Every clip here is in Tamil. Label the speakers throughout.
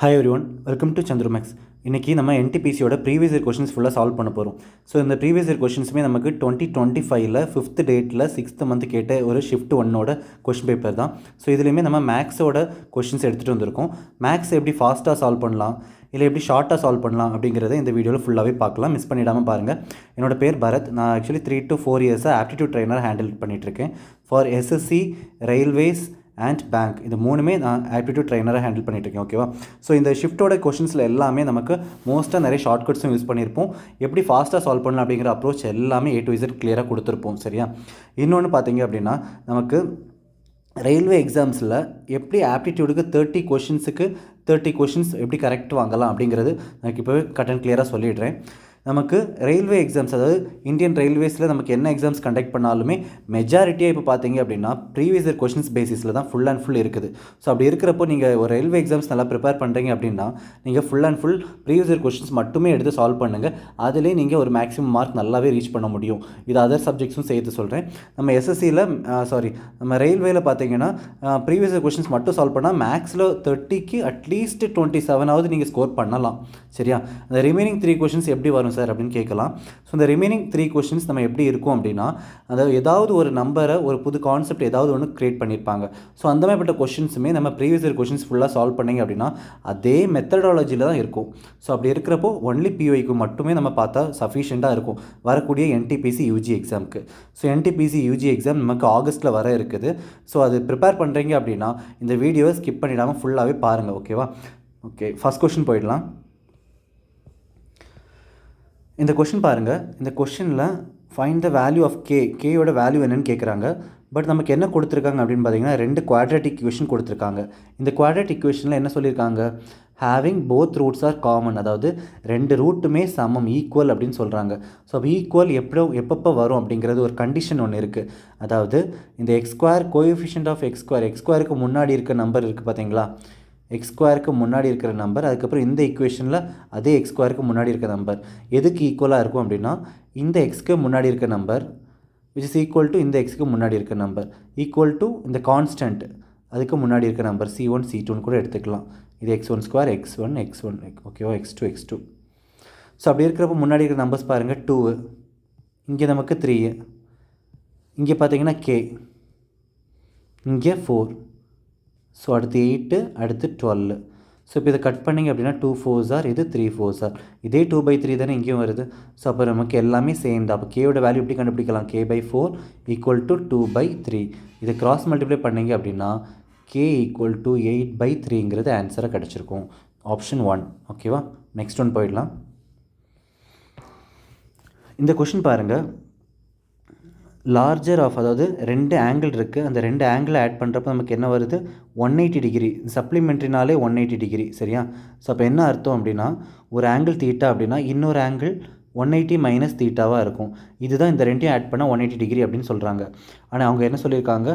Speaker 1: ஹாய் எவ்ரிவன், வெல்கம் டு சந்துருமேக்ஸ். இன்றைக்கி நம்ம என்டிபிசியோட ப்ரீவியஸ் இயர் கொஷின்ஸ் ஃபுல்லாக சால்வ் பண்ண போகிறோம். ஸோ இந்த ப்ரீவியஸ் இயர் கொஷின்ஸுமே நமக்கு 2025 5th டேட்டில் 6th மந்த் கேட்ட ஒரு ஷிஃப்ட் 1ஓட கொஷின் பேப்பர் தான். ஸோ இதுலேயுமே நம்ம மேக்ஸோட கொஷின்ஸ் எடுத்துகிட்டு வந்திருக்கோம். மேக்ஸ் எப்படி ஃபாஸ்ட்டாக சால்வ் பண்ணலாம், இல்லை எப்படி ஷார்ட்டாக சால்வ் பண்ணலாம் அப்படிங்கிறத இந்த வீடியோவில் ஃபுல்லாகவே பார்க்கலாம். மிஸ் பண்ணிடாமல் பாருங்கள். என்னோட பேர் பரத். நான் ஆக்சுவலி 3 to 4 இயர்ஸாக ஆப்டிடியூட் ட்ரைனர் ஹேண்டில் பண்ணிகிட்ருக்கேன். For SSC, railways and bank, இந்த மூணுமே நான் ஆப்டிடியூட் ட்ரைனராக ஹேண்டில் பண்ணிட்டுருக்கேன். ஓகேவா? ஸோ இந்த ஷிஃப்ட்டோட கொஷின்ஸில் எல்லாமே நமக்கு மோஸ்ட்டாக நிறைய ஷார்ட்கட்ஸும் யூஸ் பண்ணியிருப்போம். எப்படி ஃபாஸ்ட்டாக சால்வ் பண்ணலாம் அப்படிங்கிற அப்ரோச் எல்லாமே A to Z கிளியராக கொடுத்துருப்போம். சரியா? இன்னொன்று பார்த்தீங்க அப்படின்னா, நமக்கு ரயில்வே எக்ஸாம்ஸில் எப்படி ஆப்டிடியூடுக்கு 30 கொஷின்ஸுக்கு 30 கொஷின்ஸ் எப்படி கரெக்ட் வாங்கலாம் அப்படிங்கிறது எனக்கு இப்போவே கட் அண்ட் கிளியராக சொல்லிடுறேன். நமக்கு ரயில்வே எக்ஸாம்ஸ், அதாவது இந்தியன் ரயில்வேஸில் நமக்கு என்ன எக்ஸாம்ஸ் கண்டக்ட் பண்ணாலுமே மெஜாரிட்டியாக இப்போ பார்த்தீங்க அப்படின்னா ப்ரீவியஸ் இயர் கொஷின்ஸ் பேசிஸில் தான் ஃபுல் அண்ட் ஃபுல் இருக்குது. ஸோ அப்படி இருக்கிறப்போ நீங்கள் ஒரு ரயில்வே எக்ஸாம்ஸ் நல்லா ப்ரிப்பேர் பண்ணுறீங்க அப்படின்னா நீங்கள் full and full previous year questions மட்டுமே எடுத்து சால்வ் பண்ணுங்கள். அதிலே நீங்கள் ஒரு மேக்ஸிமம் மார்க் நல்லாவே ரீச் பண்ண முடியும். இது அதர் சப்ஜெக்ட்ஸும் சேர்த்து சொல்கிறேன். நம்ம எஸ்எஸ்சியில் நம்ம ரயில்வேயில் பார்த்தீங்கன்னா ப்ரீவியஸ் இயர் கொஷின்ஸ் மட்டும் சால்வ் பண்ணால் மேக்ஸில் 30க்கு அட்லீஸ்ட் 27ஆவது நீங்கள் ஸ்கோர் பண்ணலாம். சரியா? அந்த ரிமைனிங் 3 கொஷின்ஸ் எப்படி வரும் சார் அப்படின்னு கேட்கலாம். ஸோ இந்த ரிமைனிங் 3 கொஷின்ஸ் நம்ம எப்படி இருக்கும் அப்படின்னா, அதாவது ஏதாவது ஒரு நம்பரை, ஒரு புது கான்செப்ட் ஏதாவது ஒன்று க்ரியேட் பண்ணியிருப்பாங்க. ஸோ அந்த மாதிரிப்பட்ட கொஷின்ஸுமே நம்ம ப்ரீவியஸ் இயர் கொஷின்ஸ் ஃபுல்லாக சால்வ் பண்ணிங்க அப்படின்னா அதே மெத்தடாலஜியில் தான் இருக்கும். ஸோ அப்படி இருக்கிறப்போ ஒன்லி பிஒய்க்கு மட்டுமே நம்ம பார்த்தா சஃபிஷியண்ட்டாக இருக்கும் வரக்கூடிய என்டிபிசி யூஜி எக்ஸாமுக்கு. ஸோ என்டிபிசி யூஜி எக்ஸாம் நமக்கு ஆகஸ்ட்டில் வர இருக்குது. ஸோ அது ப்ரிப்பேர் பண்ணுறீங்க அப்படின்னா இந்த வீடியோவை ஸ்கிப் பண்ணிடாமல் ஃபுல்லாகவே பாருங்கள். ஓகேவா? ஓகே, ஃபஸ்ட் கொஷின் போயிடலாம். இந்த கொஷின் பாருங்கள். இந்த கொஷினில் ஃபைண்ட் த வேல்யூ ஆஃப் கேயோட வேல்யூ என்னன்னு கேட்குறாங்க. பட் நமக்கு என்ன கொடுத்துருக்காங்க அப்படின்னு பார்த்தீங்கன்னா 2 குவாட்ரேட்டிக் ஈக்குவேஷன் கொடுத்துருக்காங்க. இந்த குவாட்ரேட்டிக் ஈக்குவேஷனில் என்ன சொல்லியிருக்காங்க? Having both roots R common, அதாவது 2 ரூட்டுமே சமம், ஈக்குவல் அப்படின்னு சொல்கிறாங்க. ஸோ அப்போ ஈக்குவல் எப்பப்போ வரும் அப்படிங்கிறது ஒரு கண்டிஷன் ஒன்று இருக்குது. அதாவது இந்த x square coefficient of x ஸ்கொயருக்கு முன்னாடி இருக்க நம்பர் இருக்குது பார்த்தீங்களா? எக்ஸ் ஸ்கொயருக்கு முன்னாடி இருக்கிற நம்பர், அதுக்கப்புறம் இந்த ஈக்குவேஷனில் அதே எக்ஸ் ஸ்கொயருக்கு முன்னாடி இருக்க நம்பர் எதுக்கு ஈக்குவலாக இருக்கும் அப்படின்னா, இந்த எக்ஸ்க்கு முன்னாடி இருக்க number which is equal to இந்த எக்ஸ்க்கு முன்னாடி இருக்க நம்பர் ஈக்குவல் டு இந்த கான்ஸ்டன்ட் அதுக்கு முன்னாடி இருக்க நம்பர் C1 C2ன்னு கூட எடுத்துக்கலாம். இது x1 ஸ்கொயர் x1 ஓகேவா, x2 x2. ஸோ அப்படி இருக்கிறப்ப முன்னாடி இருக்கிற நம்பர்ஸ் பாருங்கள். 2, இங்கே நமக்கு 3, இங்கே பார்த்தீங்கன்னா k, இங்கே 4, ஸோ அடுத்து 8, அடுத்து 12. ஸோ இப்போ இதை கட் பண்ணிங்க அப்படின்னா 2 4s ஆர், இது 3 4s ஆர். இதே 2/3 தானே இங்கேயும் வருது. ஸோ அப்போ நமக்கு எல்லாமே சேம் தான். அப்போ கேயோட வேல்யூ எப்படி கண்டுபிடிக்கலாம்? k/4 equal to 2/3. இதை கிராஸ் மல்டிப்ளை பண்ணிங்க அப்படின்னா k ஈக்குவல் டு 8/3ங்கிறது ஆன்சராக கிடச்சிருக்கும். ஆப்ஷன் 1. ஓகேவா? நெக்ஸ்ட் ஒன் போயிடலாம். இந்த கொஷின் பாருங்கள். லார்ஜர் ஆஃப், அதாவது 2 ஆங்கிள் இருக்குது. அந்த 2 ஆங்கிளை ஆட் பண்ணுறப்ப நமக்கு என்ன வருது? 180 டிகிரி. சப்ளிமெண்ட்ரினாலே 180 டிகிரி. சரியா? ஸோ அப்போ என்ன அர்த்தம் அப்படின்னா, ஒரு ஆங்கிள் தீட்டா அப்படின்னா இன்னொரு ஆங்கிள் 180 மைனஸ் தீட்டாவாக இருக்கும். இதுதான் இந்த 2ஐயும் ஆட் பண்ணால் 180 டிகிரி அப்படின்னு சொல்கிறாங்க. ஆனால் அவங்க என்ன சொல்லியிருக்காங்க?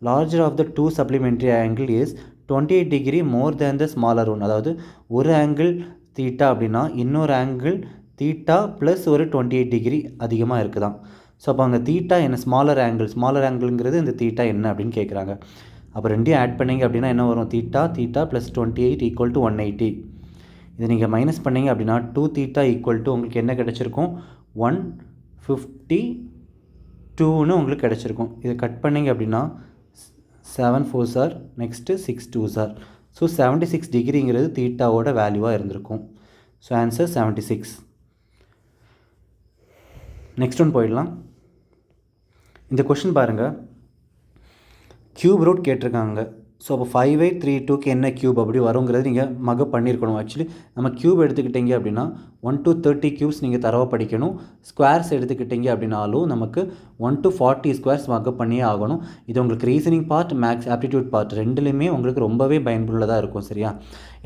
Speaker 1: Larger of the 2 supplementary angle is 28 degree more than the smaller one. அதாவது ஒரு ஆங்கிள் தீட்டா அப்படின்னா இன்னொரு ஆங்கிள் தீட்டா ப்ளஸ் ஒரு 28 டிகிரி அதிகமாக இருக்குதான். ஸோ அப்போ அங்கே தீட்டா என்ன? ஸ்மாலர் ஆங்கிள்ங்கிறது இந்த தீட்டா என்ன அப்படின்னு கேட்குறாங்க. அப்போ 2ஐயும் ஆட் பண்ணிங்க அப்படின்னா என்ன வரும்? Theta plus 28 equal to 180. இதை நீங்கள் மைனஸ் பண்ணிங்க அப்படின்னா 2 தீட்டா ஈக்குவல் டு உங்களுக்கு என்ன கிடச்சிருக்கும்? 152ன்னு உங்களுக்கு கிடச்சிருக்கும். இதை கட் பண்ணிங்க அப்படின்னா 7 4s are, next 6 2s are. So 76 டிகிரிங்கிறது தீட்டாவோட வேல்யூவாக இருந்திருக்கும். So answer 76. நெக்ஸ்ட் ஒன் போயிடலாம். இந்த கொஷின் பாருங்கள். க்யூப் ரூட் கேட்டிருக்காங்க. ஸோ அப்போ 5/3/2க்கு என்ன க்யூப் அப்படி வருங்கிறது நீங்கள் மகப் பண்ணியிருக்கணும். ஆக்சுவலி நம்ம க்யூப் எடுத்துக்கிட்டீங்க அப்படின்னா 1 to 30 க்யூப்ஸ் நீங்கள் தரவாக படிக்கணும். ஸ்கொயர்ஸ் எடுத்துக்கிட்டீங்க அப்படின்னாலும் நமக்கு 1 to 40 ஸ்கொயர்ஸ் மகப் பண்ணியே ஆகணும். இது உங்களுக்கு reasoning part, maths aptitude part ரெண்டுலேயுமே உங்களுக்கு ரொம்பவே பயனுள்ளதாக இருக்கும். சரியா?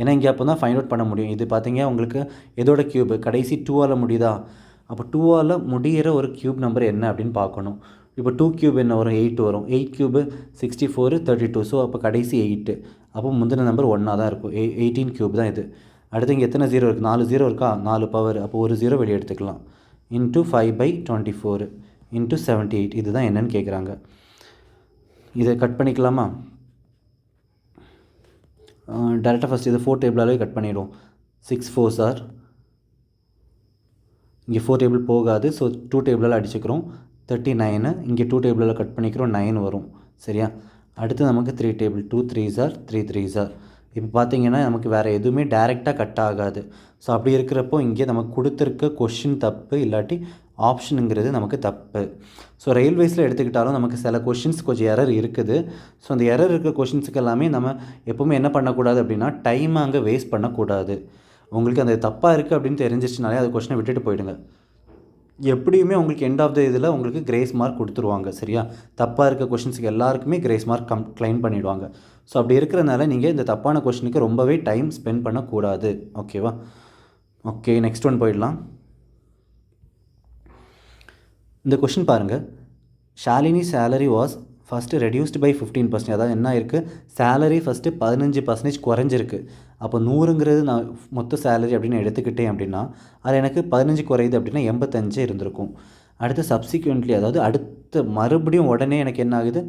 Speaker 1: ஏன்னா இங்கே அப்போ தான் ஃபைண்ட் அவுட் பண்ண முடியும். இது பார்த்தீங்க உங்களுக்கு எதோட க்யூப் கடைசி 2ஆல் முடியுதா? அப்போ 2ஆல் முடிகிற ஒரு க்யூப் நம்பர் என்ன அப்படின்னு பார்க்கணும். இப்போ 2 க்யூப் என்ன வரும்? 8 வரும். 8 க்யூபு 64 32. ஸோ அப்போ கடைசி 8. அப்போ முந்தின நம்பர் 1ஆக தான் இருக்கும். 18 க்யூப் தான் இது. அடுத்து இங்கே எத்தனை 0 இருக்குது? 4 0 இருக்கா? 4 பவர். அப்போ ஒரு 0 வெளியே எடுத்துக்கலாம். Into 5/24 into 78. இதுதான் என்னன்னு கேட்குறாங்க. இதை கட் பண்ணிக்கலாமா? டேரெக்டாக ஃபஸ்ட் இது 4 டேபிளாலே கட் பண்ணிவிடும். 6 4s ஆர் இங்கே 4 டேபிள் போகாது. ஸோ 2 டேபிளால் அடிச்சுக்கிறோம். 39 இங்கே 2 டேபிளால் கட் பண்ணிக்கிறோம். 9 வரும். சரியா? அடுத்து நமக்கு 3 table 2 3s R 3 3s R. இப்போ பார்த்தீங்கன்னா நமக்கு வேறு எதுவுமே டேரெக்டாக கட் ஆகாது. ஸோ அப்படி இருக்கிறப்போ இங்கே நமக்கு கொடுத்துருக்க கொஷின் தப்பு, இல்லாட்டி ஆப்ஷனுங்கிறது நமக்கு தப்பு. ஸோ ரயில்வேஸில் எடுத்துக்கிட்டாலும் நமக்கு சில கொஷின்ஸ் கொஞ்சம் எரர் இருக்குது. ஸோ அந்த எரர் இருக்கிற கொஷின்ஸுக்கு எல்லாமே நம்ம எப்போவுமே என்ன பண்ணக்கூடாது அப்படின்னா டைமை அங்கே வேஸ்ட் பண்ணக்கூடாது. உங்களுக்கு அந்த தப்பாக இருக்குது அப்படின்னு தெரிஞ்சிச்சுனாலே அது கொஷினை விட்டுட்டு போயிடுங்க. எப்படியுமே உங்களுக்கு எண்ட் ஆஃப் த இதில் உங்களுக்கு கிரேஸ் மார்க் கொடுத்துருவாங்க. சரியா? தப்பாக இருக்க கொஷின்ஸுக்கு எல்லாருக்குமே கிரேஸ் மார்க் கிளைம் பண்ணிவிடுவாங்க. ஸோ அப்படி இருக்கிறனால நீங்கள் இந்த தப்பான கொஷினுக்கு ரொம்பவே டைம் ஸ்பெண்ட் பண்ணக்கூடாது. ஓகேவா? ஓகே, நெக்ஸ்ட் ஒன் போயிடலாம். இந்த கொஷின் பாருங்கள். Shalini salary was first reduced by 15%. அதாவது என்ன இருக்குது, சேலரி ஃபஸ்ட்டு 15% குறைஞ்சிருக்கு. அப்போ 100ங்கிறது நான் மொத்த சேலரி அப்படின்னு எடுத்துக்கிட்டேன் அப்படின்னா அது எனக்கு 15 குறையுது அப்படின்னா 85 இருந்திருக்கும். அடுத்து சப்சிக்வெண்ட்லி, அதாவது அடுத்த மறுபடியும் உடனே எனக்கு என்ன ஆகுது,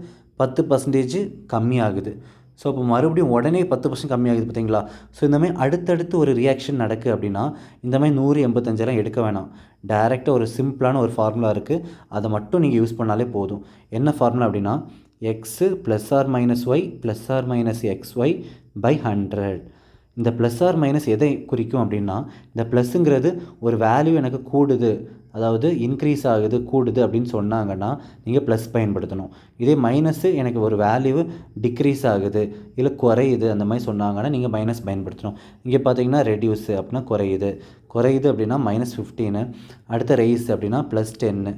Speaker 1: 10% கம்மியாகுது. ஸோ அப்போ மறுபடியும் உடனே 10% கம்மியாகுது பார்த்தீங்களா? ஸோ இந்தமாதிரி அடுத்தடுத்து ஒரு ரியாக்ஷன் நடக்குது அப்படின்னா இந்தமாதிரி 100 85 எடுக்க வேணாம். டைரெக்டாக ஒரு சிம்பிளான ஒரு ஃபார்முலா இருக்குது, அதை மட்டும் நீங்கள் யூஸ் பண்ணாலே போதும். என்ன ஃபார்முலா அப்படின்னா x plus or minus y plus or minus x y by 100. இந்த ப்ளஸ் ஆர் மைனஸ் எதை குறிக்கும் அப்படின்னா இந்த ப்ளஸ்ஸுங்கிறது ஒரு வேல்யூ எனக்கு கூடுது, அதாவது இன்க்ரீஸ் ஆகுது கூடுது அப்படின்னு சொன்னாங்கன்னா நீங்கள் ப்ளஸ் பயன்படுத்தணும். இதே மைனஸு எனக்கு ஒரு வேல்யூ டிக்ரீஸ் ஆகுது இல்லை குறையுது அந்த மாதிரி சொன்னாங்கன்னா நீங்கள் மைனஸ் பயன்படுத்தணும். இங்கே பார்த்தீங்கன்னா ரெடியூஸு அப்படின்னா குறையுது அப்படின்னா -15. அடுத்த ரைஸ் அப்படின்னா +10.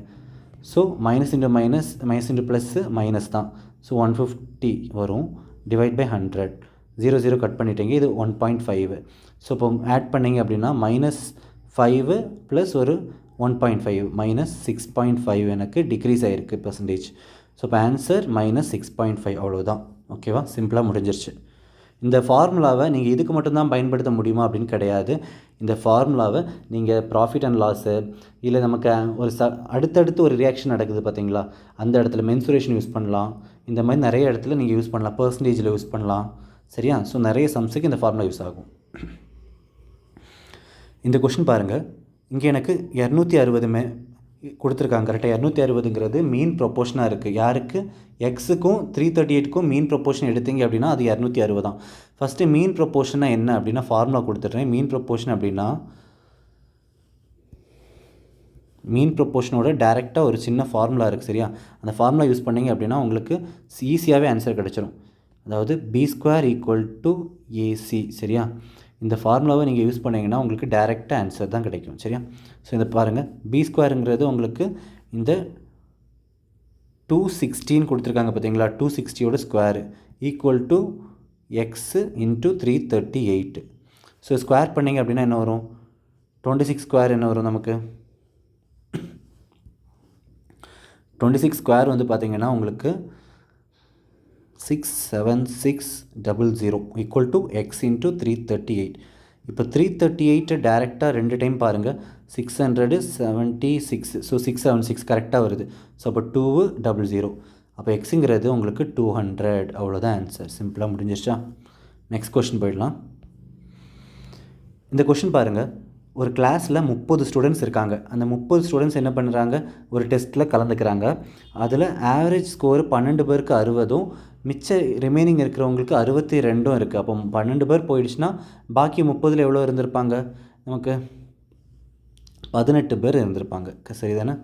Speaker 1: So minus into minus into plus minus தான். ஸோ 150 வரும். Divide by 100. 0 0 கட் பண்ணிட்டீங்க. இது 1.5. ஸோ இப்போ ஆட் பண்ணிங்க அப்படின்னா -5 ப்ளஸ் ஒரு 1.5 -6.5 எனக்கு டிக்ரீஸ் ஆகிருக்கு பர்சன்டேஜ். ஸோ இப்போ ஆன்சர் -6.5 அவ்வளோதான். ஓகேவா? சிம்பிளாக முடிஞ்சிருச்சு. இந்த ஃபார்முலாவை நீங்கள் இதுக்கு மட்டும்தான் பயன்படுத்த முடியுமா அப்படின்னு கிடையாது. இந்த ஃபார்முலாவை நீங்கள் ப்ராஃபிட் அண்ட் லாஸு இல்லை நமக்கு ஒரு அடுத்தடுத்து ஒரு ரியாக்ஷன் நடக்குது பார்த்தீங்களா, அந்த இடத்துல மென்சுரேஷன் யூஸ் பண்ணலாம். இந்த மாதிரி நிறைய இடத்துல நீங்கள் யூஸ் பண்ணலாம். பர்சன்டேஜில் யூஸ் பண்ணலாம். சரியா? ஸோ நிறைய சம்ஸுக்கு இந்த ஃபார்முலா யூஸ் ஆகும். இந்த கொஷின் பாருங்கள். இங்கே எனக்கு 260 கொடுத்துருக்காங்க. கரெக்டாக 260ங்கிறது மீன் ப்ரொப்போர்ஷனாக இருக்குது. யாருக்கு? எக்ஸுக்கும் 338க்கும் மீன் ப்ரொப்போர்ஷன் எடுத்தீங்க அப்படின்னா அது 260 தான். ஃபஸ்ட்டு மீன் ப்ரொப்போர்ஷனாக என்ன அப்படின்னா ஃபார்முலா கொடுத்துட்றேன். மீன் ப்ரொப்போர்ஷன் அப்படின்னா மீன் ப்ரொப்போர்ஷனோட டேரெக்டாக ஒரு சின்ன ஃபார்முலா இருக்குது. சரியா? அந்த ஃபார்முலா யூஸ் பண்ணிங்க அப்படின்னா உங்களுக்கு ஈஸியாகவே ஆன்சர் கிடச்சிரும். அதாவது B² = AC. சரியா? இந்த ஃபார்முலாவை நீங்கள் யூஸ் பண்ணிங்கன்னா உங்களுக்கு டேரெக்டாக ஆன்சர் தான் கிடைக்கும். சரியா? ஸோ இதை பாருங்கள். B² உங்களுக்கு இந்த 216 கொடுத்துருக்காங்க பார்த்தீங்களா, 260ோட ஸ்கொயரு = x × 338. ஸோ ஸ்கொயர் பண்ணிங்க அப்படின்னா என்ன வரும்? 26² என்ன வரும் நமக்கு? 26² வந்து பார்த்திங்கன்னா உங்களுக்கு 67600 = x × 338. இப்போ 338 டேரெக்டாக 2 டைம் பாருங்கள். 676. ஸோ 676 கரெக்டாக வருது. ஸோ அப்போ 200. அப்போ எக்ஸுங்கிறது உங்களுக்கு 200. அவ்வளோதான் ஆன்சர். சிம்பிளாக முடிஞ்சிருச்சா? நெக்ஸ்ட் கொஷின் போயிடலாம். இந்த கொஷின் பாருங்கள். ஒரு கிளாஸில் 30 ஸ்டூடெண்ட்ஸ் இருக்காங்க. அந்த 30 ஸ்டூடெண்ட்ஸ் என்ன பண்ணுறாங்க, ஒரு டெஸ்ட்டில் கலந்துக்கிறாங்க. அதில் ஆவரேஜ் ஸ்கோர் 12 பேருக்கு 60ம் மிச்ச ரிமைனிங் இருக்கிறவங்களுக்கு 62ம் இருக்குது. அப்போ 12 பேர் போயிடுச்சுன்னா பாக்கி 30ல் எவ்வளோ இருந்திருப்பாங்க, நமக்கு 18 பேர் இருந்திருப்பாங்க. சரிதானே?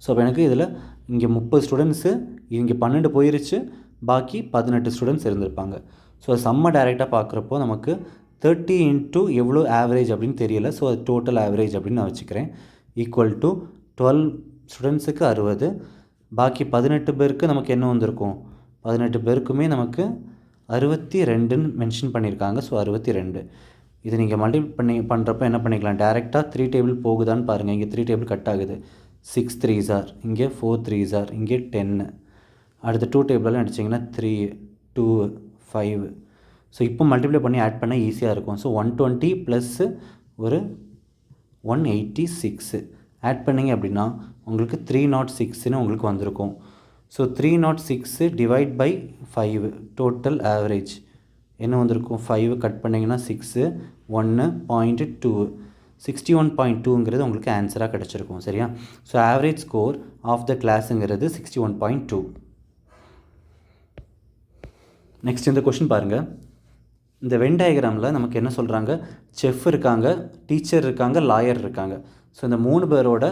Speaker 1: ஸோ அப்போ எனக்கு இதில் இங்கே 30 ஸ்டூடெண்ட்ஸு, இங்கே 12 போயிருச்சு, பாக்கி 18 ஸ்டூடெண்ட்ஸ் இருந்திருப்பாங்க. ஸோ சம்மை டைரெக்டாக பார்க்குறப்போ நமக்கு 30 × எவ்வளோ ஆவரேஜ் அப்படின்னு தெரியல. ஸோ அது டோட்டல் ஆவரேஜ் அப்படின்னு நான் வச்சுக்கிறேன். = 12 ஸ்டூடெண்ட்ஸுக்கு 60, பாக்கி 18 பேருக்கு நமக்கு என்ன வந்திருக்கும், 18 பேருக்குமே நமக்கு 62ன்னு மென்ஷன் பண்ணியிருக்காங்க. ஸோ 62. இது நீங்கள் மல்டிபிள் பண்ணுறப்ப என்ன பண்ணிக்கலாம், டேரெக்டாக 3 டேபிள் போகுதான்னு பாருங்கள். இங்கே 3 டேபிள் கட் ஆகுது. 6 3s ஆர், இங்கே 4 3s ஆர், இங்கே 10. அடுத்து 2 டேபிளெலாம் அடிச்சிங்கன்னா 3 2 5. ஸோ இப்போ மல்டிப்ளை பண்ணி ஆட் பண்ண ஈஸியாக இருக்கும். ஸோ 120 ப்ளஸ் ஒரு 186 ஆட் பண்ணிங்க அப்படின்னா உங்களுக்கு 306ன்னு உங்களுக்கு வந்திருக்கும். So 306 divide by 5 total average என்ன வந்திருக்கும் 5 கட் பண்ணிங்கன்னா 6 1.2 61.2ங்கிறது உங்களுக்கு ஆன்சராக கிடச்சிருக்கும் சரியா. So average score of the கிளாஸுங்கிறது 61.2. நெக்ஸ்ட் இந்த கொஷின் பாருங்கள். இந்த வென் டயக்ராமில் நமக்கு என்ன சொல்கிறாங்க, செஃப் இருக்காங்க, டீச்சர் இருக்காங்க, லாயர் இருக்காங்க. ஸோ இந்த 3 பேரோட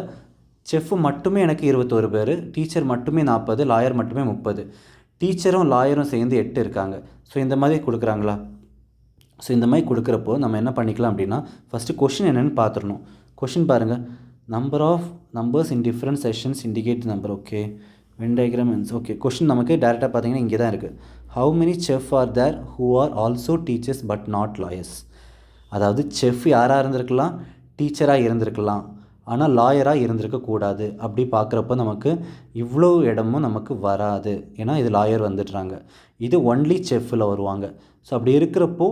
Speaker 1: செஃப் மட்டுமே எனக்கு 21 பேர், டீச்சர் மட்டுமே 40, லாயர் மட்டுமே 30. டீச்சரும் லாயரும் சேர்ந்து 8 இருக்காங்க. ஸோ இந்த மாதிரி கொடுக்குறாங்களா? ஸோ இந்த மாதிரி கொடுக்குறப்போ நம்ம என்ன பண்ணிக்கலாம் அப்படின்னா, ஃபஸ்ட்டு கொஷின் என்னென்னு பார்த்துடணும். கொஷின் பாருங்கள், number of numbers in different sessions indicate number. Okay, Venn diagram means okay. Question நமக்கு டேரெக்டாக பார்த்தீங்கன்னா இங்கே தான் இருக்குது. How many chef are there who are also teachers but not lawyers. அதாவது செஃப் யாராக இருந்திருக்கலாம், டீச்சராக இருந்திருக்கலாம், ஆனால் லாயராக இருந்திருக்கக்கூடாது. அப்படி பார்க்குறப்ப நமக்கு இவ்வளோ இடமும் நமக்கு வராது, ஏன்னா இது லாயர் வந்துடுறாங்க. இது ஒன்லி செஃப்பில் வருவாங்க. ஸோ அப்படி இருக்கிறப்போ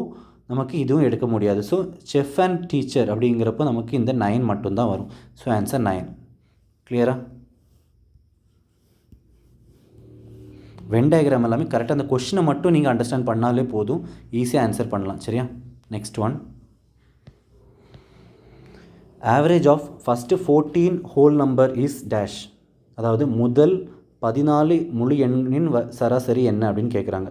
Speaker 1: நமக்கு இதுவும் எடுக்க முடியாது. ஸோ செஃப் அண்ட் டீச்சர் அப்படிங்கிறப்போ நமக்கு இந்த 9 மட்டும்தான் வரும். So answer 9. கிளியரா? வென் டயக்ராம் எல்லாமே கரெக்டாக அந்த கொஷினை மட்டும் நீங்கள் அண்டர்ஸ்டாண்ட் பண்ணாலே போதும், ஈஸியாக ஆன்சர் பண்ணலாம் சரியா. Next one, average of first 14 whole number is dash. அதாவது முதல் 14 முழு எண்ணின் சராசரி என்ன அப்படின்னு கேட்குறாங்க.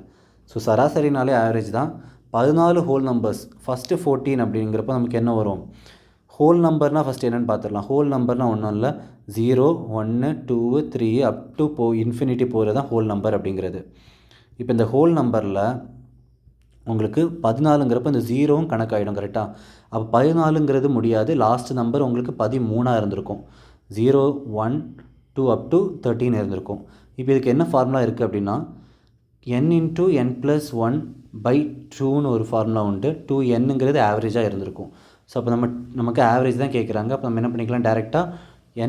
Speaker 1: ஸோ சராசரினாலே ஆவரேஜ் தான். 14 ஹோல் நம்பர்ஸ் ஃபஸ்ட்டு 14 அப்படிங்கிறப்ப நமக்கு என்ன வரும், ஹோல் நம்பர்னால் ஃபஸ்ட்டு என்னென்னு பார்த்துடலாம். ஹோல் நம்பர்னால் ஒன்றும் இல்லை, 0 1 2 3 அப் டு இன்ஃபினிட்டி போகிறது தான் ஹோல் நம்பர் அப்படிங்கிறது. இப்போ இந்த ஹோல் நம்பரில் உங்களுக்கு 14ங்கிறப்ப இந்த 0வும் கணக்காகிடும் கரெக்டாக. அப்போ 14ங்கிறது முடியாது, லாஸ்ட் நம்பர் உங்களுக்கு 13 இருந்திருக்கும். 0 1 2 அப் டு 13 இருந்திருக்கும். இப்போ இதுக்கு என்ன ஃபார்முலா இருக்குது அப்படின்னா, n × n+1/2ன்னு ஒரு ஃபார்முலா உண்டு. 2nங்கிறது ஆவரேஜாக இருந்திருக்கும். ஸோ அப்போ நமக்கு ஆவரேஜ் தான் கேட்குறாங்க. அப்போ நம்ம என்ன பண்ணிக்கலாம், டேரெக்டாக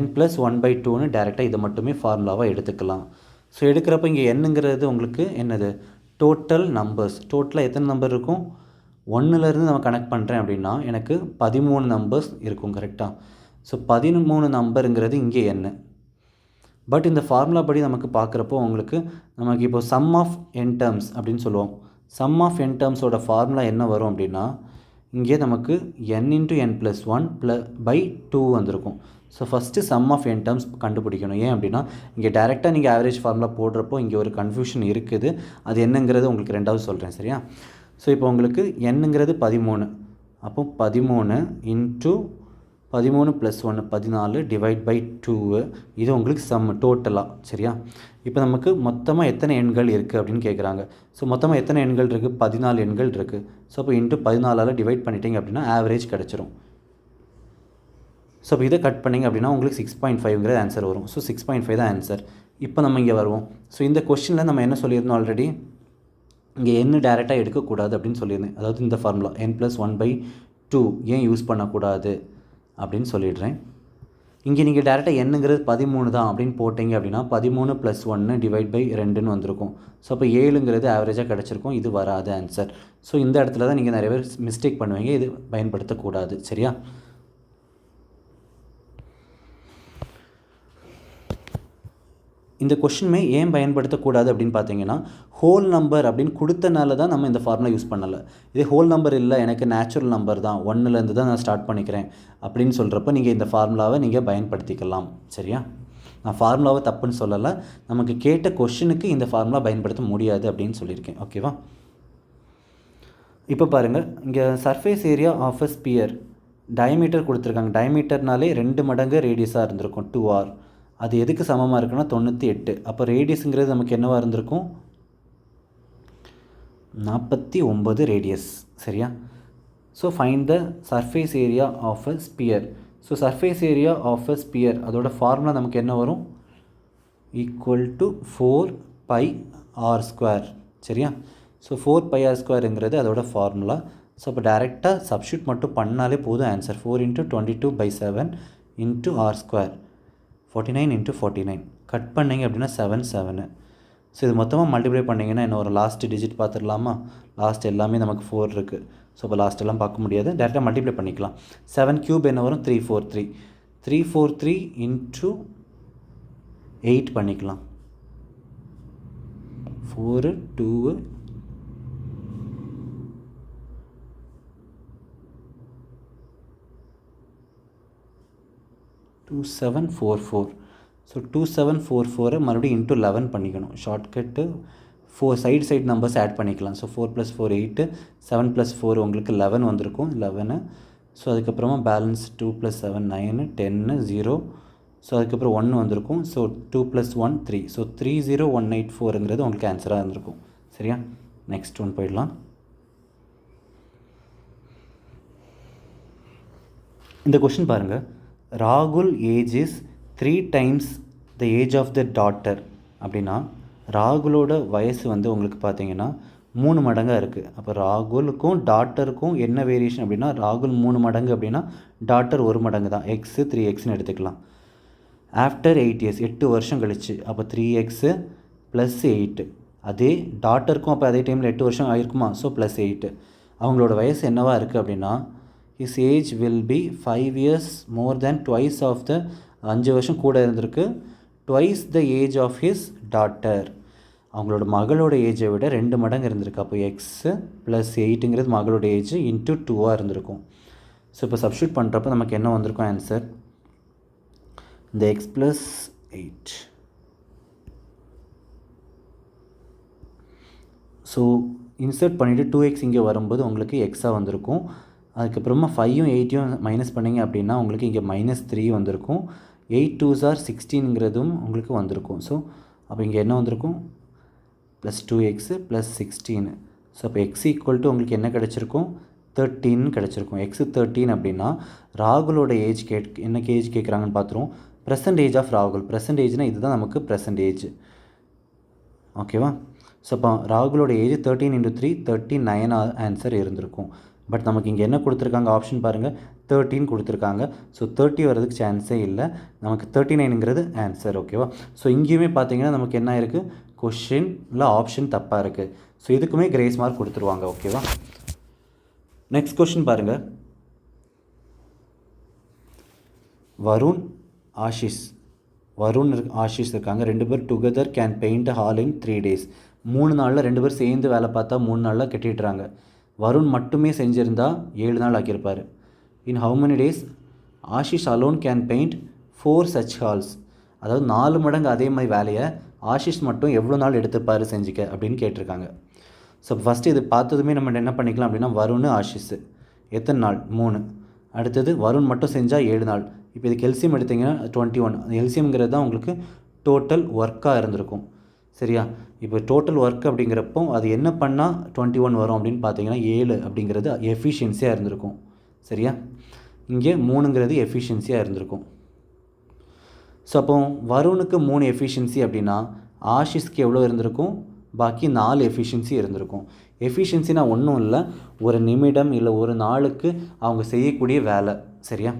Speaker 1: n+1/2ன்னு டேரெக்டாக இதை மட்டுமே ஃபார்முலாவாக எடுத்துக்கலாம். ஸோ எடுக்கிறப்ப இங்கே என்னங்கிறது உங்களுக்கு என்னது, டோட்டல் நம்பர்ஸ். டோட்டலாக எத்தனை நம்பர் இருக்கும், 1லேருந்து நம்ம கனெக்ட் பண்ணுறேன் அப்படின்னா எனக்கு 13 நம்பர்ஸ் இருக்கும் கரெக்டாக. ஸோ 13 நம்பருங்கிறது இங்கே என்ன. பட் இந்த ஃபார்முலா படி நமக்கு பார்க்குறப்போ உங்களுக்கு நமக்கு இப்போ சம் ஆஃப் என் டேர்ம்ஸ் அப்படின்னு சொல்லுவோம். சம் ஆஃப் என் டேர்ம்ஸோட ஃபார்முலா என்ன வரும் அப்படின்னா, இங்கே நமக்கு n × n+1/2 வந்திருக்கும். So first sum of n terms கண்டுபிடிக்கணும். ஏன் அப்படின்னா இங்கே டேரெக்டாக நீங்கள் ஆவரேஜ் ஃபார்முலா போடுறப்போ இங்கே ஒரு கன்ஃபியூஷன் இருக்குது. அது என்னங்கிறது உங்களுக்கு ரெண்டாவது சொல்கிறேன் சரியா. ஸோ இப்போ உங்களுக்கு என்னங்கிறது 13, அப்போ 13 × 13 + 1 14 /2 இது உங்களுக்கு சம் டோட்டலாக சரியா. இப்போ நமக்கு மொத்தமாக எத்தனை எண்கள் இருக்குது அப்படின்னு கேட்குறாங்க. ஸோ மொத்தமாக எத்தனை எண்கள் இருக்குது, 14 எண்கள் இருக்குது. ஸோ அப்போ இன்ட்டு 14ஆல் டிவைட் பண்ணிட்டீங்க அப்படின்னா ஆவரேஜ் கிடச்சிரும். ஸோ இப்போ இதை கட் பண்ணிங்க அப்படின்னா உங்களுக்கு 6.5ங்கிறது ஆன்சர் வரும். ஸோ 6.5 தான் ஆன்சர். இப்போ நம்ம இங்கே வருவோம். ஸோ இந்த கொஸ்டினில் நம்ம என்ன சொல்லியிருந்தோம் ஆல்ரெடி, இங்கே என்ன டேரெக்டாக எடுக்கக்கூடாது அப்படின்னு சொல்லியிருந்தேன். அதாவது இந்த ஃபார்முலா n+1/2 ஏன் யூஸ் பண்ணக்கூடாது அப்படின்னு சொல்லிடுறேன். இங்கே நீங்கள் டேரெக்டாக என்னங்கிறது 13 தான் அப்படின்னு போட்டிங்க அப்படின்னா 13 + 1 /2ன்னு வந்திருக்கும். ஸோ அப்போ 7ங்கிறது ஆவரேஜாக கிடச்சிருக்கும். இது வராது ஆன்சர். ஸோ இந்த இடத்துல தான் நீங்கள் நிறைய பேர் மிஸ்டேக் பண்ணுவீங்க, இது பயன்படுத்தக்கூடாது சரியா. இந்த கொஷினுமே ஏன் பயன்படுத்தக்கூடாது அப்படின்னு பார்த்தீங்கன்னா, ஹோல் நம்பர் அப்படின்னு கொடுத்தனால தான் நம்ம இந்த ஃபார்முலா யூஸ் பண்ணலை. இதே ஹோல் நம்பர் இல்லை, எனக்கு நேச்சுரல் நம்பர் தான், 1லேருந்து தான் நான் ஸ்டார்ட் பண்ணிக்கிறேன் அப்படின்னு சொல்கிறப்ப நீங்கள் இந்த ஃபார்முலாவை நீங்கள் பயன்படுத்திக்கலாம் சரியா. நான் ஃபார்முலாவை தப்புன்னு சொல்லலை, நமக்கு கேட்ட கொஷினுக்கு இந்த ஃபார்முலா பயன்படுத்த முடியாது அப்படின்னு சொல்லியிருக்கேன் ஓகேவா. இப்போ பாருங்கள், இங்கே surface area of a sphere diameter கொடுத்துருக்காங்க. டயமீட்டர்னாலே 2 மடங்கு ரேடியஸாக இருந்திருக்கும் 2r. அது எதுக்கு சமமாக இருக்குன்னா 98. அப்போ ரேடியஸுங்கிறது நமக்கு என்னவாக இருந்திருக்கும், 49 ரேடியஸ் சரியா. So find the surface area of a sphere. So surface area of a sphere அதோட ஃபார்முலா நமக்கு என்ன வரும், = 4πr² சரியா. ஸோ 4πr²ங்கிறது அதோட ஃபார்முலா. ஸோ அப்போ டேரெக்டாக சப்ஸ்டியூட் மட்டும் பண்ணாலே போதும் ஆன்சர். 4 × 22/7 × r², 49 × 49 கட் பண்ணிங்க அப்படின்னா 7 7. ஸோ இது மொத்தமாக மல்டிப்ளை பண்ணிங்கன்னா என்ன ஒரு லாஸ்ட் டிஜிட் பார்த்துடலாமா. லாஸ்ட் எல்லாமே நமக்கு 4 இருக்குது. ஸோ இப்போ லாஸ்ட் எல்லாம் பார்க்க முடியாது, டேரெக்டாக மல்டிப்ளை பண்ணிக்கலாம். 7³ என்ன வரும், 343. 343 × 8 பண்ணிக்கலாம். 4 2 2744. ஸோ 2744 மறுபடியும் இன்ட்டு 11 பண்ணிக்கணும். ஷார்ட்கட்டு 4 சைடு நம்பர்ஸ் ஆட் பண்ணிக்கலாம். ஸோ 4 + 4 8, 7 + 4 உங்களுக்கு 11 வந்திருக்கும். 11. ஸோ அதுக்கப்புறமா பேலன்ஸ் 2 + 7 9, 10 0. ஸோ அதுக்கப்புறம் 1 வந்திருக்கும். ஸோ 2 + 1 3. ஸோ 30184ங்கிறது உங்களுக்கு ஆன்சராக இருந்திருக்கும். சரியா? நெக்ஸ்ட் ஒன் போயிடலாம். இந்த கொஷின் பாருங்கள். ராகுல் age is 3 times the age of the daughter அப்படின்னா ராகுலோட வயசு வந்து உங்களுக்கு பார்த்தீங்கன்னா 3 மடங்காக இருக்குது. அப்போ ராகுலுக்கும் டாட்டருக்கும் என்ன வேரியேஷன் அப்படின்னா ராகுல் 3 மடங்கு அப்படின்னா டாட்டர் 1 மடங்கு தான். எக்ஸு 3xன்னு எடுத்துக்கலாம். ஆஃப்டர் 8 years 8 வருஷம் கழிச்சு அப்போ 3x + 8. அதே டாட்டருக்கும் அப்போ அதே டைமில் 8 வருஷம் ஆகிருக்குமா? ஸோ +8. அவங்களோட வயசு என்னவாக இருக்குது அப்படின்னா his age will be 5 years more than twice of the 5 வருஷம் கூட இருந்திருக்கு. twice the age of his daughter. அவங்களோட மகளோட ஏஜை விட 2 மடங்கு இருந்திருக்கு. அப்போ x + 8ங்கிறது மகளோட ஏஜ் இன்ட்டு 2ஆக இருந்திருக்கும். ஸோ இப்போ சப்ஸ்டியூட் பண்ணுறப்ப நமக்கு என்ன வந்திருக்கும் ஆன்சர்? இந்த x + 8. ஸோ இன்சர்ட் பண்ணிவிட்டு 2x இங்கே வரும்போது உங்களுக்கு எக்ஸாக வந்திருக்கும். அதுக்கப்புறமா 5யும் 8யும் மைனஸ் பண்ணிங்க அப்படின்னா உங்களுக்கு இங்கே -3 வந்திருக்கும். 8 2s are 16ங்கிறதும் உங்களுக்கு வந்திருக்கும். ஸோ அப்போ இங்கே என்ன வந்திருக்கும்? +2x + 16. ஸோ அப்போ x = உங்களுக்கு என்ன கிடச்சிருக்கும்? 13 கிடச்சிருக்கும். x 13 அப்படின்னா ராகுலோட ஏஜ் என்ன ஏஜ் கேட்குறாங்கன்னு பார்த்துருவோம். ப்ரெசன்ட் ஏஜ் ஆஃப் ராகுல். ப்ரெசன்ட் ஏஜ்னால் இதுதான் நமக்கு ப்ரெசன்ட் ஏஜ். ஓகேவா? ஸோ அப்போ ராகுலோட ஏஜ் 13 × 3 39 ஆன்சர் இருந்திருக்கும். பட் நமக்கு இங்கே என்ன கொடுத்துருக்காங்க? ஆப்ஷன் பாருங்கள், 13 கொடுத்துருக்காங்க. ஸோ 30 வரதுக்கு சான்ஸே இல்லை. நமக்கு 39ங்கிறது ஆன்சர். ஓகேவா? ஸோ இங்கேயுமே பார்த்தீங்கன்னா நமக்கு என்ன இருக்குது? கொஷினில் ஆப்ஷன் தப்பாக இருக்குது. ஸோ இதுக்குமே கிரேஸ் மார்க் கொடுத்துருவாங்க. ஓகேவா? நெக்ஸ்ட் கொஷின் பாருங்கள். வருண் ஆஷிஷ் இருக்காங்க. 2 பேர் together can paint hall in 3 days. 3 நாளில் 2 பேர் சேர்ந்து வேலை பார்த்தா 3 நாளில் கட்டிடுறாங்க. வருண் மட்டுமே செஞ்சுருந்தா 7 நாள் ஆக்கியிருப்பார். In how many days Ashish alone can paint 4 such halls. அதாவது 4 மடங்கு அதே மாதிரி வேலையை ஆஷிஷ் மட்டும் எவ்வளோ நாள் எடுத்துப்பார் செஞ்சுக்க அப்படின்னு கேட்டிருக்காங்க. ஸோ ஃபஸ்ட்டு இது பார்த்ததுமே நம்ம என்ன பண்ணிக்கலாம் அப்படின்னா வருண் ஆஷிஷ் எத்தனை நாள்? 3. அடுத்தது வருண் மட்டும் செஞ்சால் 7 நாள். இப்போ இதுக்கு எல்சிஎம் எடுத்திங்கன்னா 21. எல்சிஎம்ங்கிறது தான் உங்களுக்கு டோட்டல் ஒர்க்காக இருந்திருக்கும். சரியா? இப்போ டோட்டல் ஒர்க் அப்படிங்கிறப்போ அது என்ன பண்ணால் 21 வரும் அப்படின்னு பார்த்தீங்கன்னா 7 அப்படிங்கிறது எஃபிஷியன்சியாக இருந்திருக்கும். சரியா? இங்கே 3ங்கிறது எஃபிஷியன்சியாக இருந்திருக்கும். ஸோ அப்போ வருணுக்கு 3 எஃபிஷியன்சி அப்படின்னா ஆஷிஷ்க்கு எவ்வளோ இருந்திருக்கும்? பாக்கி 4 எஃபிஷியன்சி இருந்திருக்கும். எஃபிஷியன்சினா ஒன்றும் இல்லை, ஒரு நிமிடம் இல்லை ஒரு நாளுக்கு அவங்க செய்யக்கூடிய வேலை. சரியா?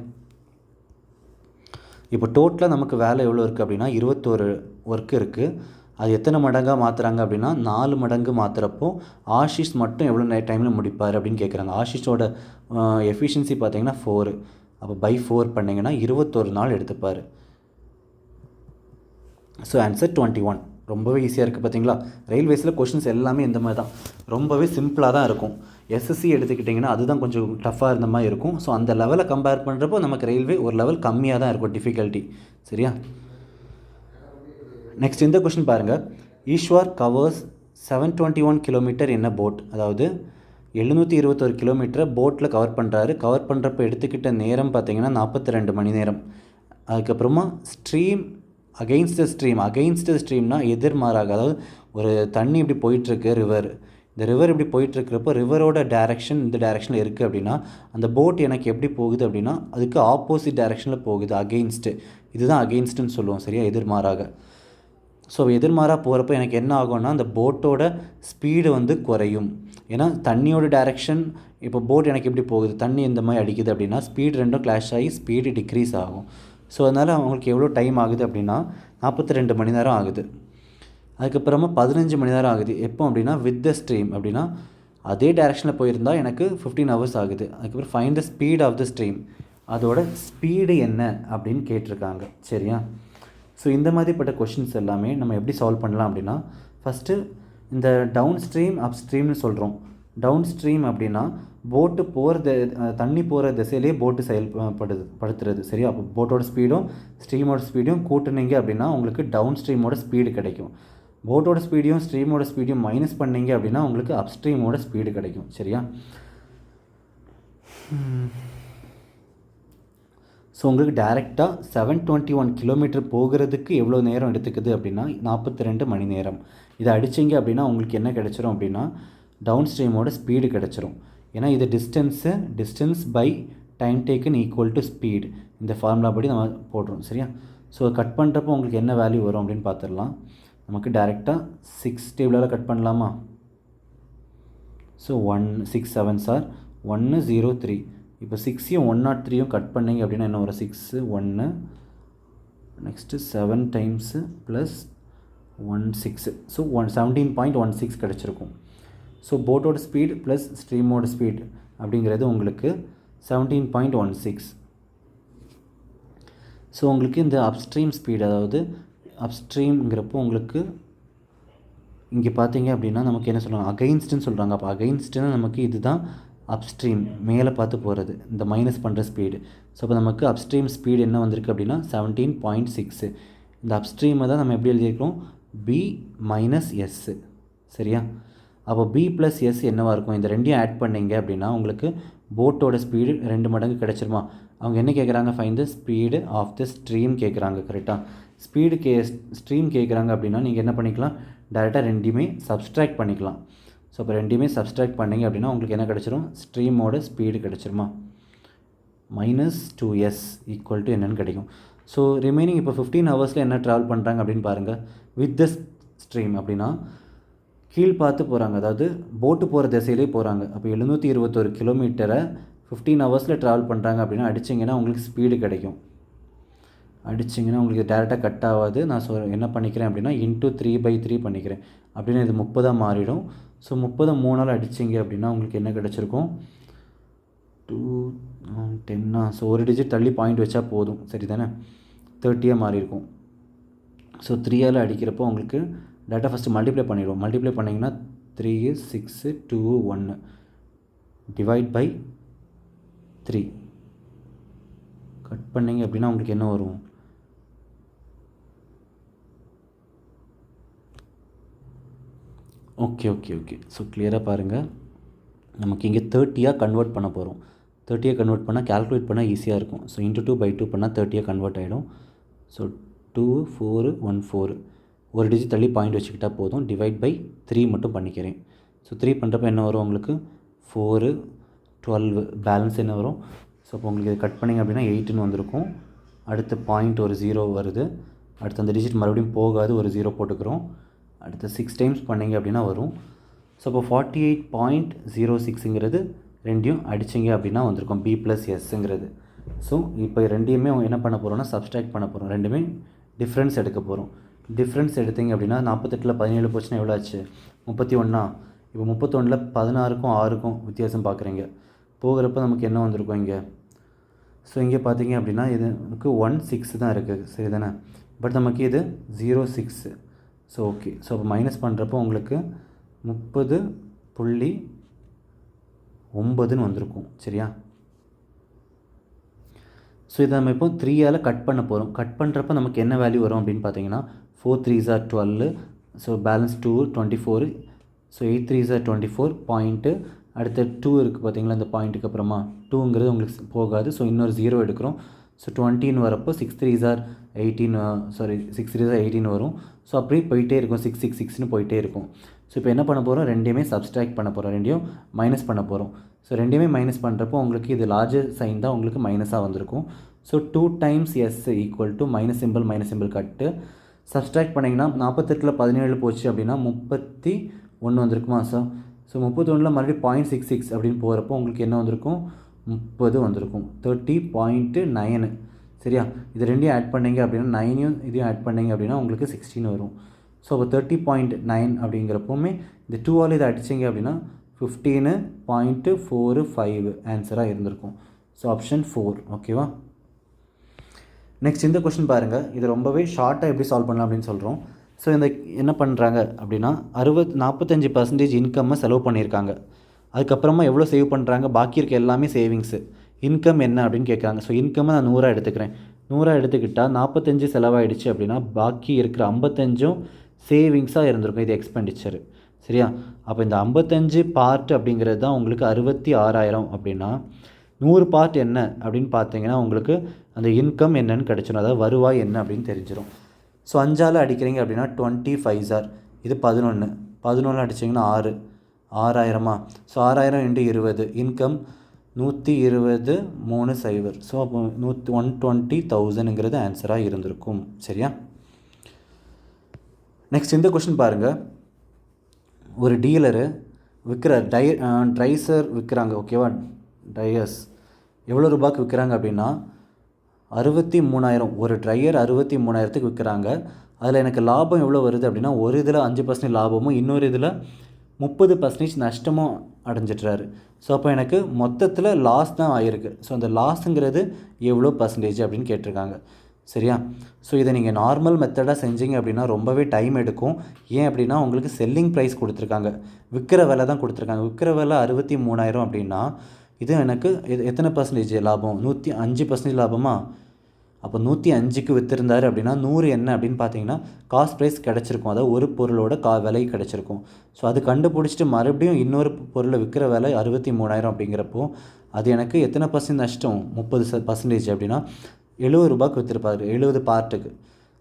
Speaker 1: இப்போ டோட்டலாக நமக்கு வேலை எவ்வளோ இருக்குது அப்படின்னா 21 ஒர்க் இருக்குது. அது எத்தனை மடங்காக மாற்றுறாங்க அப்படின்னா 4 மடங்கு மாற்றுறப்போ ஆஷிஷ் மட்டும் எவ்வளோ டைமில் முடிப்பார் அப்படின்னு கேட்குறாங்க. ஆஷிஷோட எஃபிஷியன்சி பார்த்தீங்கன்னா 4. அப்போ பை 4 பண்ணிங்கன்னா 21 நாள் எடுத்துப்பார். So answer 21. ரொம்பவே ஈஸியாக இருக்குது பார்த்தீங்களா? ரயில்வேஸில் கொஷின்ஸ் எல்லாமே இந்த மாதிரி தான், ரொம்பவே சிம்பிளாக தான் இருக்கும். எஸ்எஸ்சி எடுத்துக்கிட்டிங்கன்னா அதுதான் கொஞ்சம் டஃப்பாக இருந்த மாதிரி இருக்கும். ஸோ அந்த லெவலை கம்பேர் பண்ணுறப்போ நமக்கு ரயில்வே ஒரு லெவல் கம்மியாக தான் இருக்கும் டிஃபிகல்ட்டி. சரியா? நெக்ஸ்ட் இந்த கொஷின் பாருங்கள். ஈஸ்வர் கவர்ஸ் 721 கிலோமீட்டர் என்ன போட். அதாவது 721 கிலோமீட்டரை போட்டில் கவர் பண்ணுறாரு. கவர் பண்ணுறப்ப எடுத்துக்கிட்ட நேரம் பார்த்தீங்கன்னா 42 மணி நேரம். அதுக்கப்புறமா ஸ்ட்ரீம் அகெயின்ஸ்ட் த ஸ்ட்ரீம்னா எதிர்மாறாக, அதாவது ஒரு தண்ணி இப்படி போயிட்டுருக்கு ரிவர். இந்த ரிவர் இப்படி போயிட்டுருக்கிறப்போ ரிவரோட டைரெக்ஷன் இந்த டைரெக்ஷனில் இருக்குது அப்படின்னா அந்த போட் எனக்கு எப்படி போகுது அப்படின்னா அதுக்கு ஆப்போசிட் டைரெக்ஷனில் போகுது, அகெயின்ஸ்ட்டு. இதுதான் அகெயின்ஸ்ட்டுன்னு சொல்லுவோம். சரியா? எதிர்மாறாக. ஸோ எதிர்மாறாக போகிறப்ப எனக்கு என்ன ஆகும்னா அந்த போட்டோட ஸ்பீடு வந்து குறையும். ஏன்னா தண்ணியோட டைரெக்ஷன், இப்போ போட் எனக்கு எப்படி போகுது, தண்ணி இந்த மாதிரி அடிக்குது அப்படின்னா ஸ்பீடு ரெண்டும் கிளாஷ் ஆகி ஸ்பீடு டிக்ரீஸ் ஆகும். ஸோ அதனால் அவங்களுக்கு எவ்வளோ டைம் ஆகுது அப்படின்னா 42 மணி நேரம் ஆகுது. அதுக்கப்புறமா 15 மணி நேரம் ஆகுது. எப்போ அப்படின்னா வித் த ஸ்ட்ரீம் அப்படின்னா அதே டைரெக்ஷனில் போயிருந்தால் எனக்கு 15 hours ஆகுது. அதுக்கப்புறம் find the speed of the stream, அதோட ஸ்பீடு என்ன அப்படின்னு கேட்டிருக்காங்க. சரியா? ஸோ இந்த மாதிரிப்பட்ட கொஷின்ஸ் எல்லாமே நம்ம எப்படி சால்வ் பண்ணலாம் அப்படின்னா ஃபஸ்ட்டு இந்த டவுன் ஸ்ட்ரீம் அப் ஸ்ட்ரீம்னு சொல்கிறோம். டவுன் ஸ்ட்ரீம் அப்படின்னா போட்டு போகிறது தண்ணி போகிற திசையிலே போட்டு படுத்துறது சரியா. அப்போ போட்டோட ஸ்பீடும் ஸ்ட்ரீமோட ஸ்பீடும் கூட்டுனீங்க அப்படின்னா உங்களுக்கு டவுன் ஸ்ட்ரீமோட ஸ்பீடு கிடைக்கும். போட்டோட ஸ்பீடையும் ஸ்ட்ரீமோட ஸ்பீடையும் மைனஸ் பண்ணீங்க அப்படின்னா உங்களுக்கு அப் ஸ்ட்ரீமோட ஸ்பீடு கிடைக்கும் சரியா. ஸோ உங்களுக்கு டேரெக்டாக 721 கிலோமீட்டர் போகிறதுக்கு எவ்வளோ நேரம் எடுத்துக்குது அப்படின்னா 42 மணி நேரம். இதை அடிச்சிங்க அப்படின்னா உங்களுக்கு என்ன கிடச்சிரும் அப்படின்னா டவுன் ஸ்ட்ரீமோட ஸ்பீடு கிடச்சிரும். ஏன்னா இது distance by time taken equal to speed, இந்த ஃபார்முலா படி நம்ம போடுறோம் சரியா. ஸோ கட் பண்ணுறப்போ உங்களுக்கு என்ன வேல்யூ வரும் அப்படின்னு பார்த்துடலாம். நமக்கு டேரெக்டாக 6 டேபிளால் கட் பண்ணலாமா. So 1 6 7 sir 1 0 3. இப்போ 6ஐயும் 103யும் கட் பண்ணிங்க அப்படின்னா என்ன ஒரு 6 1 நெக்ஸ்ட்டு 7 டைம்ஸு ப்ளஸ் 1 6. ஸோ 17.16 கிடச்சிருக்கும். ஸோ போட்டோட ஸ்பீட் ப்ளஸ் ஸ்ட்ரீமோட ஸ்பீட் அப்படிங்கிறது உங்களுக்கு 17.16. ஸோ உங்களுக்கு இந்த அப்ஸ்ட்ரீம் ஸ்பீட், அதாவது அப்ஸ்ட்ரீம்ங்கிறப்போ உங்களுக்கு இங்கே பார்த்தீங்க அப்படின்னா நமக்கு என்ன சொல்கிறாங்க அகைன்ஸ்ட்டுன்னு சொல்கிறாங்க. அப்போ அகைன்ஸ்ட்டுன்னா நமக்கு இதுதான் அப்ஸ்ட்ரீம், மேலே பார்த்து போகிறது, இந்த மைனஸ் பண்ணுற ஸ்பீடு. ஸோ அப்போ நமக்கு அப்ஸ்ட்ரீம் ஸ்பீடு என்ன வந்திருக்கு அப்படின்னா 17.6. இந்த அப்ஸ்ட்ரீமை தான் நம்ம எப்படி எழுதியிருக்கோம் B மைனஸ் எஸ் சரியா. அப்போ B ப்ளஸ் எஸ் என்னவாக இருக்கும், இந்த ரெண்டையும் ஆட் பண்ணிங்க அப்படின்னா உங்களுக்கு போட்டோட ஸ்பீடு 2 மடங்கு கிடச்சிருமா. அவங்க என்ன கேட்குறாங்க, find the speed of the stream கேட்குறாங்க கரெக்டாக. ஸ்ட்ரீம் கேட்குறாங்க அப்படின்னா நீங்கள் என்ன பண்ணிக்கலாம், டேரெக்டாக ரெண்டையுமே சப்ஸ்ட்ராக்ட் பண்ணிக்கலாம். ஸோ இப்போ ரெண்டையுமே சப்ஸ்ட்ராக்ட் பண்ணிங்க அப்படின்னா உங்களுக்கு என்ன கிடச்சிரும், ஸ்ட்ரீமோட ஸ்பீடு கிடச்சிருமா -2s ஈக்குவல் டு என்னென்னு கிடைக்கும். ஸோ ரிமைனிங் இப்போ 15 ஹவர்ஸில் என்ன ட்ராவல் பண்ணுறாங்க அப்படின்னு பாருங்கள். வித் த ஸ்ட்ரீம் அப்படின்னா கீழ் பார்த்து போகிறாங்க, அதாவது போட்டு போகிற திசையிலே போகிறாங்க. அப்போ 721 கிலோமீட்டரை 15 ஹவர்ஸில் ட்ராவல் பண்ணுறாங்க அப்படின்னா அடிச்சிங்கன்னா உங்களுக்கு ஸ்பீடு கிடைக்கும். அடிச்சிங்கன்னா உங்களுக்கு டேரெக்டாக கட் ஆகாது. நான் என்ன பண்ணிக்கிறேன் அப்படின்னா இன்ட்டு 3/3 பண்ணிக்கிறேன் அப்படின்னா இது 30 மாறிடும். ஸோ 30 3ஆல் அடிச்சிங்க அப்படின்னா உங்களுக்கு என்ன கிடச்சிருக்கும் 2 10. ஸோ ஒரு டிஜிட் தள்ளி பாயிண்ட் வச்சா போதும் சரி தானே, 30 மாறியிருக்கும். ஸோ 3ஆல் அடிக்கிறப்போ உங்களுக்கு டேட்டா ஃபஸ்ட்டு மல்டிப்ளை பண்ணிடுவோம். மல்டிப்ளை பண்ணிங்கன்னா 3 6 2 1 டிவைட் பை 3 கட் பண்ணிங்க அப்படின்னா உங்களுக்கு என்ன வரும், ஓகே. ஸோ கிளியராக பாருங்கள், நமக்கு இங்கே 30 கன்வெர்ட் பண்ண போகிறோம். 30 கன்வெர்ட் பண்ணால் கேல்குலேட் பண்ணால் ஈஸியாக இருக்கும். ஸோ இன்ட்டு 2/2 பண்ணால் 30 கன்வெர்ட் ஆகிடும். ஸோ 2 4 1 4 ஒரு டிஜிட் தள்ளி பாயிண்ட் வச்சுக்கிட்டால் போதும். டிவைட் பை 3 மட்டும் பண்ணிக்கிறேன். ஸோ 3 பண்ணுறப்ப என்ன வரும் உங்களுக்கு 4 12 பேலன்ஸ் என்ன வரும். ஸோ அப்போ உங்களுக்கு இது கட் பண்ணிங்க அப்படின்னா 8ன்னு வந்திருக்கும். அடுத்த பாயிண்ட் ஒரு 0 வருது. அடுத்து அந்த டிஜிட் மறுபடியும் போகாது, ஒரு 0 போட்டுக்கிறோம். அடுத்து 6 டைம்ஸ் பண்ணிங்க அப்படின்னா வரும். ஸோ அப்போ 48.06ங்கிறது ரெண்டையும் அடிச்சிங்க அப்படின்னா வந்திருக்கும் B ப்ளஸ் எஸ்ஸுங்கிறது. ஸோ இப்போ ரெண்டையுமே என்ன பண்ண போகிறோம்னா சப்ஸ்ட்ராக்ட் பண்ண போகிறோம். ரெண்டுமே டிஃப்ரென்ஸ் எடுக்க போகிறோம். டிஃப்ரென்ஸ் எடுத்திங்க அப்படின்னா 48ல் 17 போச்சுன்னா எவ்வளோ ஆச்சு 31. இப்போ 31ல் 16க்கும் 6க்கும் வித்தியாசம் பார்க்குறீங்க. போகிறப்ப நமக்கு என்ன வந்திருக்கும் இங்கே. ஸோ இங்கே பார்த்தீங்க அப்படின்னா இது நமக்கு 16 தான் இருக்குது சரி தானே, பட் நமக்கு இது 06. So okay. ஸோ அப்போ மைனஸ் பண்ணுறப்போ உங்களுக்கு 30.9ன்னு வந்திருக்கும் சரியா. ஸோ இதை நம்ம இப்போ 3ஆல் கட் பண்ண போகிறோம். கட் பண்ணுறப்ப நமக்கு என்ன வேல்யூ வரும் அப்படின்னு பார்த்தீங்கன்னா 4 3s are 12. So balance 2 24. So 8 3s are 24 point. அடுத்த 2 இருக்குது பார்த்தீங்களா, இந்த பாயிண்ட்டுக்கு அப்புறமா 2ங்கிறது உங்களுக்கு போகாது. ஸோ இன்னொரு 0 எடுக்கிறோம். ஸோ 20ன்னு வரப்போ 6 3s are 18 6 3s are 18 வரும். ஸோ அப்படியே போயிட்டே இருக்கும், 6 6 6ன்னு போயிட்டே இருக்கும். ஸோ இப்போ என்ன பண்ண போகிறோம், ரெண்டையுமே சப்ஸ்ட்ராக்ட் பண்ண போகிறோம், ரெண்டையும் மைனஸ் பண்ண போகிறோம். ஸோ ரெண்டையுமே மைனஸ் பண்ணுறப்போ உங்களுக்கு இது லார்ஜர் சைன் தான் உங்களுக்கு மைனஸாக வந்திருக்கும். So 2 times S equal to minus simple கட்டு. சப்ஸ்ட்ராக்ட் பண்ணிங்கன்னா 48ல் 17 போச்சு அப்படின்னா 31 வந்திருக்குமா. ஸோ 31ல் மறுபடியும் 0.66 அப்படின்னு போகிறப்போ உங்களுக்கு என்ன வந்திருக்கும் 30 வந்திருக்கும். 30.9 சரியா. இது ரெண்டையும் ஆட் பண்ணிங்க அப்படின்னா 9யும் இதையும் ஆட் பண்ணிங்க அப்படின்னா உங்களுக்கு 16 வரும். ஸோ அப்போ 30.9 அப்படிங்கிறப்போமே இந்த 2ஆல் இதை அடிச்சிங்க அப்படின்னா 15.45 ஆன்சராக இருந்திருக்கும். ஸோ ஆப்ஷன் 4 ஓகேவா. நெக்ஸ்ட் இந்த கொஸ்டின் பாருங்கள், இது ரொம்பவே ஷார்ட்டாக எப்படி சால்வ் பண்ணலாம் அப்படின்னு சொல்கிறோம். ஸோ இந்த என்ன பண்ணுறாங்க அப்படின்னா 45% இன்கம்மை செலவு பண்ணியிருக்காங்க. அதுக்கப்புறமா எவ்வளோ சேவ் பண்ணுறாங்க, பாக்கி இருக்க எல்லாமே சேவிங்ஸு. இன்கம் என்ன அப்படின்னு கேட்குறாங்க. ஸோ இன்கம்மை நான் 100 எடுத்துக்கிறேன். 100 எடுத்துக்கிட்டால் 45 செலவாயிடுச்சு அப்படின்னா பாக்கி இருக்கிற 55ம் சேவிங்ஸாக இருந்திருக்கும். இது எக்ஸ்பெண்டிச்சரு. சரியா? அப்போ இந்த 55 பார்ட் அப்படிங்கிறது தான் உங்களுக்கு 66,000 அப்படின்னா 100 பார்ட் என்ன அப்படின்னு பார்த்தீங்கன்னா உங்களுக்கு அந்த இன்கம் என்னன்னு கிடச்சிடும். அதாவது வருவாய் என்ன அப்படின்னு தெரிஞ்சிடும். ஸோ 5ஆல் அடிக்கிறீங்க அப்படின்னா 25 சார், இது 11, 11 அடிச்சிங்கன்னா 6, 6,000. So 6,000 × 20 income 120 30. ஸோ அப்போ 120,000ங்கிறது ஆன்சராக இருந்திருக்கும். சரியா? நெக்ஸ்ட் இந்த கொஷின் பாருங்கள். ஒரு டீலரு விற்கிற ட்ரைசர் விற்கிறாங்க. ஓகேவா? ட்ரையர்ஸ் எவ்வளோ ரூபாய்க்கு விற்கிறாங்க அப்படின்னா 63,000. ஒரு ட்ரையர் 63,000க்கு விற்கிறாங்க. அதில் எனக்கு லாபம் எவ்வளோ வருது அப்படின்னா ஒரு இதில் 5% லாபமும் இன்னொரு இதில் 30% நஷ்டமும் அடைஞ்சிட்றாரு. ஸோ அப்போ எனக்கு மொத்தத்தில் லாஸ் தான் ஆகிருக்கு. ஸோ அந்த லாஸுங்கிறது எவ்வளோ பர்சன்டேஜ் அப்படின்னு கேட்டிருக்காங்க. சரியா? ஸோ இதை நீங்கள் நார்மல் மெத்தடாக செஞ்சீங்க அப்படின்னா ரொம்பவே டைம் எடுக்கும். ஏன் அப்படின்னா உங்களுக்கு செல்லிங் ப்ரைஸ் கொடுத்துருக்காங்க, விற்கிற விலை தான் கொடுத்துருக்காங்க. விற்கிற விலை 63,000 அப்படின்னா இது எனக்கு எத்தனை பர்சன்டேஜ் லாபம்? 105% லாபமா? அப்போ 105க்கு விற்றுருந்தார் அப்படின்னா 100 என்ன அப்படின்னு பார்த்தீங்கன்னா காஸ்ட் ப்ரைஸ் கிடச்சிருக்கும். அதாவது ஒரு பொருளோட விலை கிடச்சிருக்கும். ஸோ அது கண்டுபிடிச்சிட்டு மறுபடியும் இன்னொரு பொருளை விற்கிற விலை 63,000 அப்படிங்கிறப்போ அது எனக்கு எத்தனை பர்சன்ட் நஷ்டம்? 30% அப்படின்னா 70 ரூபாய்க்கு விற்றுருப்பாரு, 70 பார்ட்டுக்கு.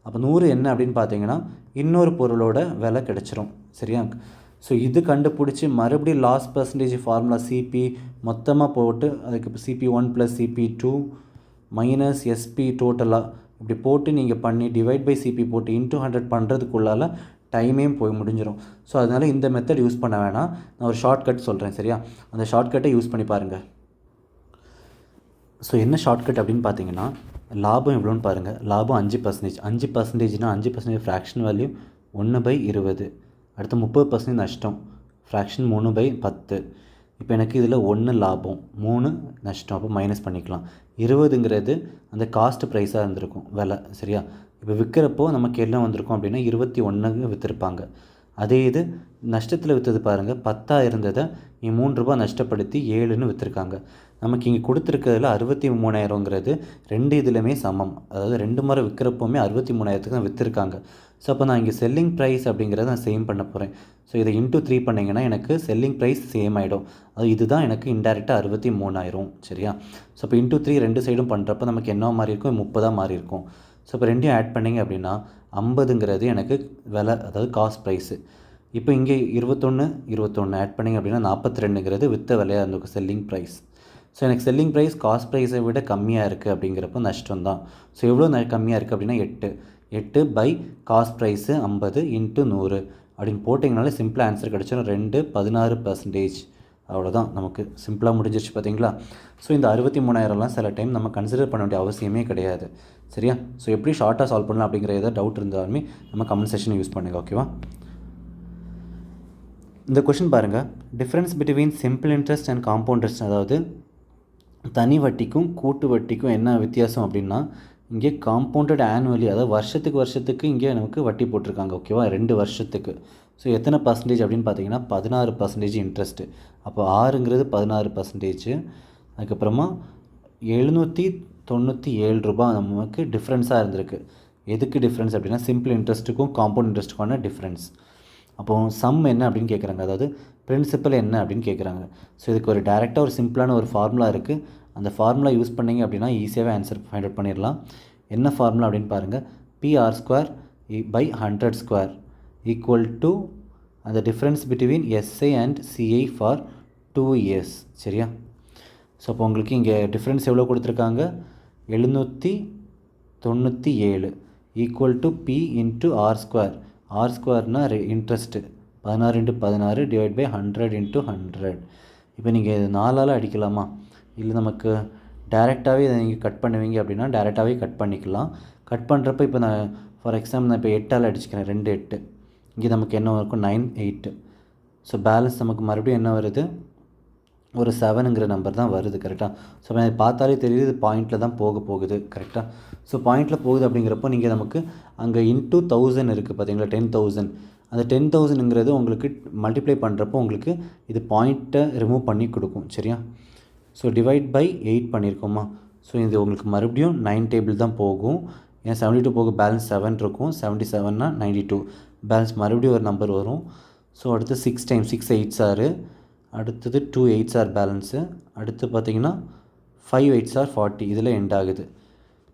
Speaker 1: அப்போ 100 என்ன அப்படின்னு பார்த்தீங்கன்னா இன்னொரு பொருளோட விலை கிடச்சிரும். சரியா? ஸோ இது கண்டுபிடிச்சி மறுபடியும் லாஸ் பர்சன்டேஜ் ஃபார்முலா சிபி மொத்தமாக போட்டு அதுக்கு CP1 + CP2 - SP டோட்டலாக இப்படி போட்டு நீங்கள் பண்ணி டிவைட் பை CP போட்டு × 100 பண்ணுறதுக்குள்ளால டைமே போய் முடிஞ்சிடும். ஸோ அதனால் இந்த மெத்தட் யூஸ் பண்ண வேணாம். நான் ஒரு ஷார்ட்கட் சொல்கிறேன். சரியா? அந்த ஷார்ட்கட்டை யூஸ் பண்ணி பாருங்கள். ஸோ என்ன ஷார்ட்கட் அப்படின்னு பார்த்தீங்கன்னா லாபம் எவ்வளோன்னு பாருங்கள். லாபம் 5%. 5%னா 5% ஃப்ராக்ஷன் வேல்யூ 1/20. அடுத்து 30% நஷ்டம், ஃப்ராக்ஷன் 3/10. இப்போ எனக்கு இதில் 1 லாபம் 3 நஷ்டம். அப்போ மைனஸ் பண்ணிக்கலாம். 20ங்கிறது அந்த காஸ்ட் ப்ரைஸாக இருந்திருக்கும், விலை. சரியா? இப்போ விற்கிறப்போ நமக்கு என்ன வந்திருக்கும் அப்படின்னா 21க்கு விற்றுருப்பாங்க. அதே இது நஷ்டத்தில் விற்றது பாருங்கள், 10 இருந்ததை 3 ரூபா நஷ்டப்படுத்தி 7ன்னு விற்றுருக்காங்க. நமக்கு இங்கே கொடுத்துருக்கிறதுல 63,000ங்கிறது ரெண்டு இதுலையுமே சமம். அதாவது 2 முறை விற்கிறப்போவுமே 63,000க்கு தான் விற்றுருக்காங்க. ஸோ அப்போ நான் இங்கே செல்லிங் ப்ரைஸ் அப்படிங்கிறத நான் சேம் பண்ண போகிறேன். ஸோ இதை × 3 பண்ணிங்கன்னா எனக்கு செல்லிங் ப்ரைஸ் சேம் ஆகிடும். அது இதுதான் எனக்கு இன்டெரக்டாக 63,000. சரியா? ஸோ இப்போ × 3 2 சைடும் பண்ணுறப்போ நமக்கு என்ன மாதிரி இருக்கும்? 30 மாறி இருக்கும். ஸோ இப்போ ரெண்டையும் ஆட் பண்ணிங்க அப்படின்னா 50ங்கிறது எனக்கு விலை, அதாவது காஸ்ட் ப்ரைஸு. இப்போ இங்கே 21 ஆட் பண்ணிங்க அப்படின்னா 42ங்கிறது விற்ற விலையாக இருந்திருக்கும், செல்லிங் ப்ரைஸ். ஸோ எனக்கு செல்லிங் ப்ரைஸ் காஸ்ட் ப்ரைஸை விட கம்மியாக இருக்குது அப்படிங்கிறப்போ நஷ்டம் தான். ஸோ எவ்வளோ கம்மியாக இருக்குது அப்படின்னா 8 பை காஸ்ட் ப்ரைஸு 50 × 100 அப்படின்னு போட்டிங்கனாலே சிம்பிளாக ஆன்சர் கிடச்சிடும். 2 16%. அவ்வளோதான், நமக்கு சிம்பிளாக முடிஞ்சிருச்சு. பார்த்தீங்களா? ஸோ இந்த 63,000லாம் சில டைம் நம்ம கன்சிடர் பண்ண வேண்டிய அவசியமே கிடையாது. சரியா? ஸோ எப்படி ஷார்ட்டாக சால்வ் பண்ணலாம் அப்படிங்கிற ஏதாவது டவுட் இருந்தாலுமே நம்ம கமெண்ட் செக்ஷன் யூஸ் பண்ணுங்கள். ஓகேவா? இந்த கொஷின் பாருங்கள். Difference between simple interest and compound interest, அதாவது தனி வட்டிக்கும் கூட்டு வட்டிக்கும் என்ன வித்தியாசம் அப்படின்னா இங்கே காம்பவுண்டட் ஆனுவலி, அதாவது வருஷத்துக்கு இங்கே நமக்கு வட்டி போட்டிருக்காங்க. ஓகேவா? 2 வருஷத்துக்கு. ஸோ எத்தனை பர்சன்டேஜ் அப்படின்னு பார்த்தீங்கன்னா 16% இன்ட்ரெஸ்ட்டு. அப்போ 6ங்கிறது 16%. அதுக்கப்புறமா 797 ரூபா நமக்கு டிஃப்ரென்ஸாக இருந்திருக்கு. எதுக்கு டிஃப்ரென்ஸ் அப்படின்னா சிம்பிள் இன்ட்ரெஸ்ட்டுக்கும் காம்பவுண்ட் இன்ட்ரெஸ்ட்டுக்கான டிஃப்ரென்ஸ். அப்போது சம் என்ன அப்படின்னு கேட்குறாங்க, அதாவது பிரின்சிபல் என்ன அப்படின்னு கேட்குறாங்க. ஸோ இதுக்கு ஒரு டேரெக்டாக ஒரு சிம்பிளான ஒரு ஃபார்முலா இருக்குது. அந்த ஃபார்முலா யூஸ் பண்ணிங்க அப்படின்னா ஈஸியாகவே ஆன்சர் ஃபைண்ட் அவுட் பண்ணிடலாம். என்ன ஃபார்முலா அப்படின்னு பாருங்கள். PR² / 100² அந்த difference between SI and CI for 2 years. சரியா? ஸோ அப்போ உங்களுக்கு இங்கே டிஃப்ரென்ஸ் எவ்வளோ கொடுத்துருக்காங்க? 797 = P × R². R²னா இன்ட்ரெஸ்ட்டு 16 × 16 / 100 × 100. இப்போ நீங்கள் இது 4ஆல் அடிக்கலாமா? இல்லை நமக்கு டேரெக்டாகவே இதை நீங்கள் கட் பண்ணுவீங்க அப்படின்னா டேரெக்டாகவே கட் பண்ணிக்கலாம். கட் பண்ணுறப்ப இப்போ நான் ஃபார் எக்ஸாம்பிள் நான் இப்போ 8ஆல் அடிச்சுக்கிறேன். 2 8. இங்கே நமக்கு என்ன இருக்கும்? 9 8. ஸோ பேலன்ஸ் நமக்கு மறுபடியும் என்ன வருது? ஒரு 7ங்கிற நம்பர் தான் வருது. கரெக்டாக? ஸோ எனக்கு பார்த்தாலே தெரியுது இது பாயிண்டில் தான் போகுது. கரெக்டாக? ஸோ பாயிண்டில் போகுது அப்படிங்கிறப்போ நீங்கள் நமக்கு அங்கே × 1000 இருக்குது பார்த்தீங்களா? 10,000. அந்த 10,000ங்கிறது உங்களுக்கு மல்டிப்ளை பண்ணுறப்போ உங்களுக்கு இது பாயிண்ட்டை ரிமூவ் பண்ணி கொடுக்கும். சரியா? ஸோ டிவைட் பை 8 பண்ணியிருக்கோமா? ஸோ இது உங்களுக்கு மறுபடியும் 9 டேபிள் தான் போகும். ஏன் 72 போக பேலன்ஸ் 7 இருக்கும். 77னா 92 பேலன்ஸ் மறுபடியும் ஒரு நம்பர் வரும். ஸோ அடுத்து 6 டைம் 6 8s ஆர், அடுத்தது 2 8s ஆர் பேலன்ஸு, அடுத்து பார்த்திங்கன்னா 5 8s ஆர் 40. இதில் எண்ட் ஆகுது.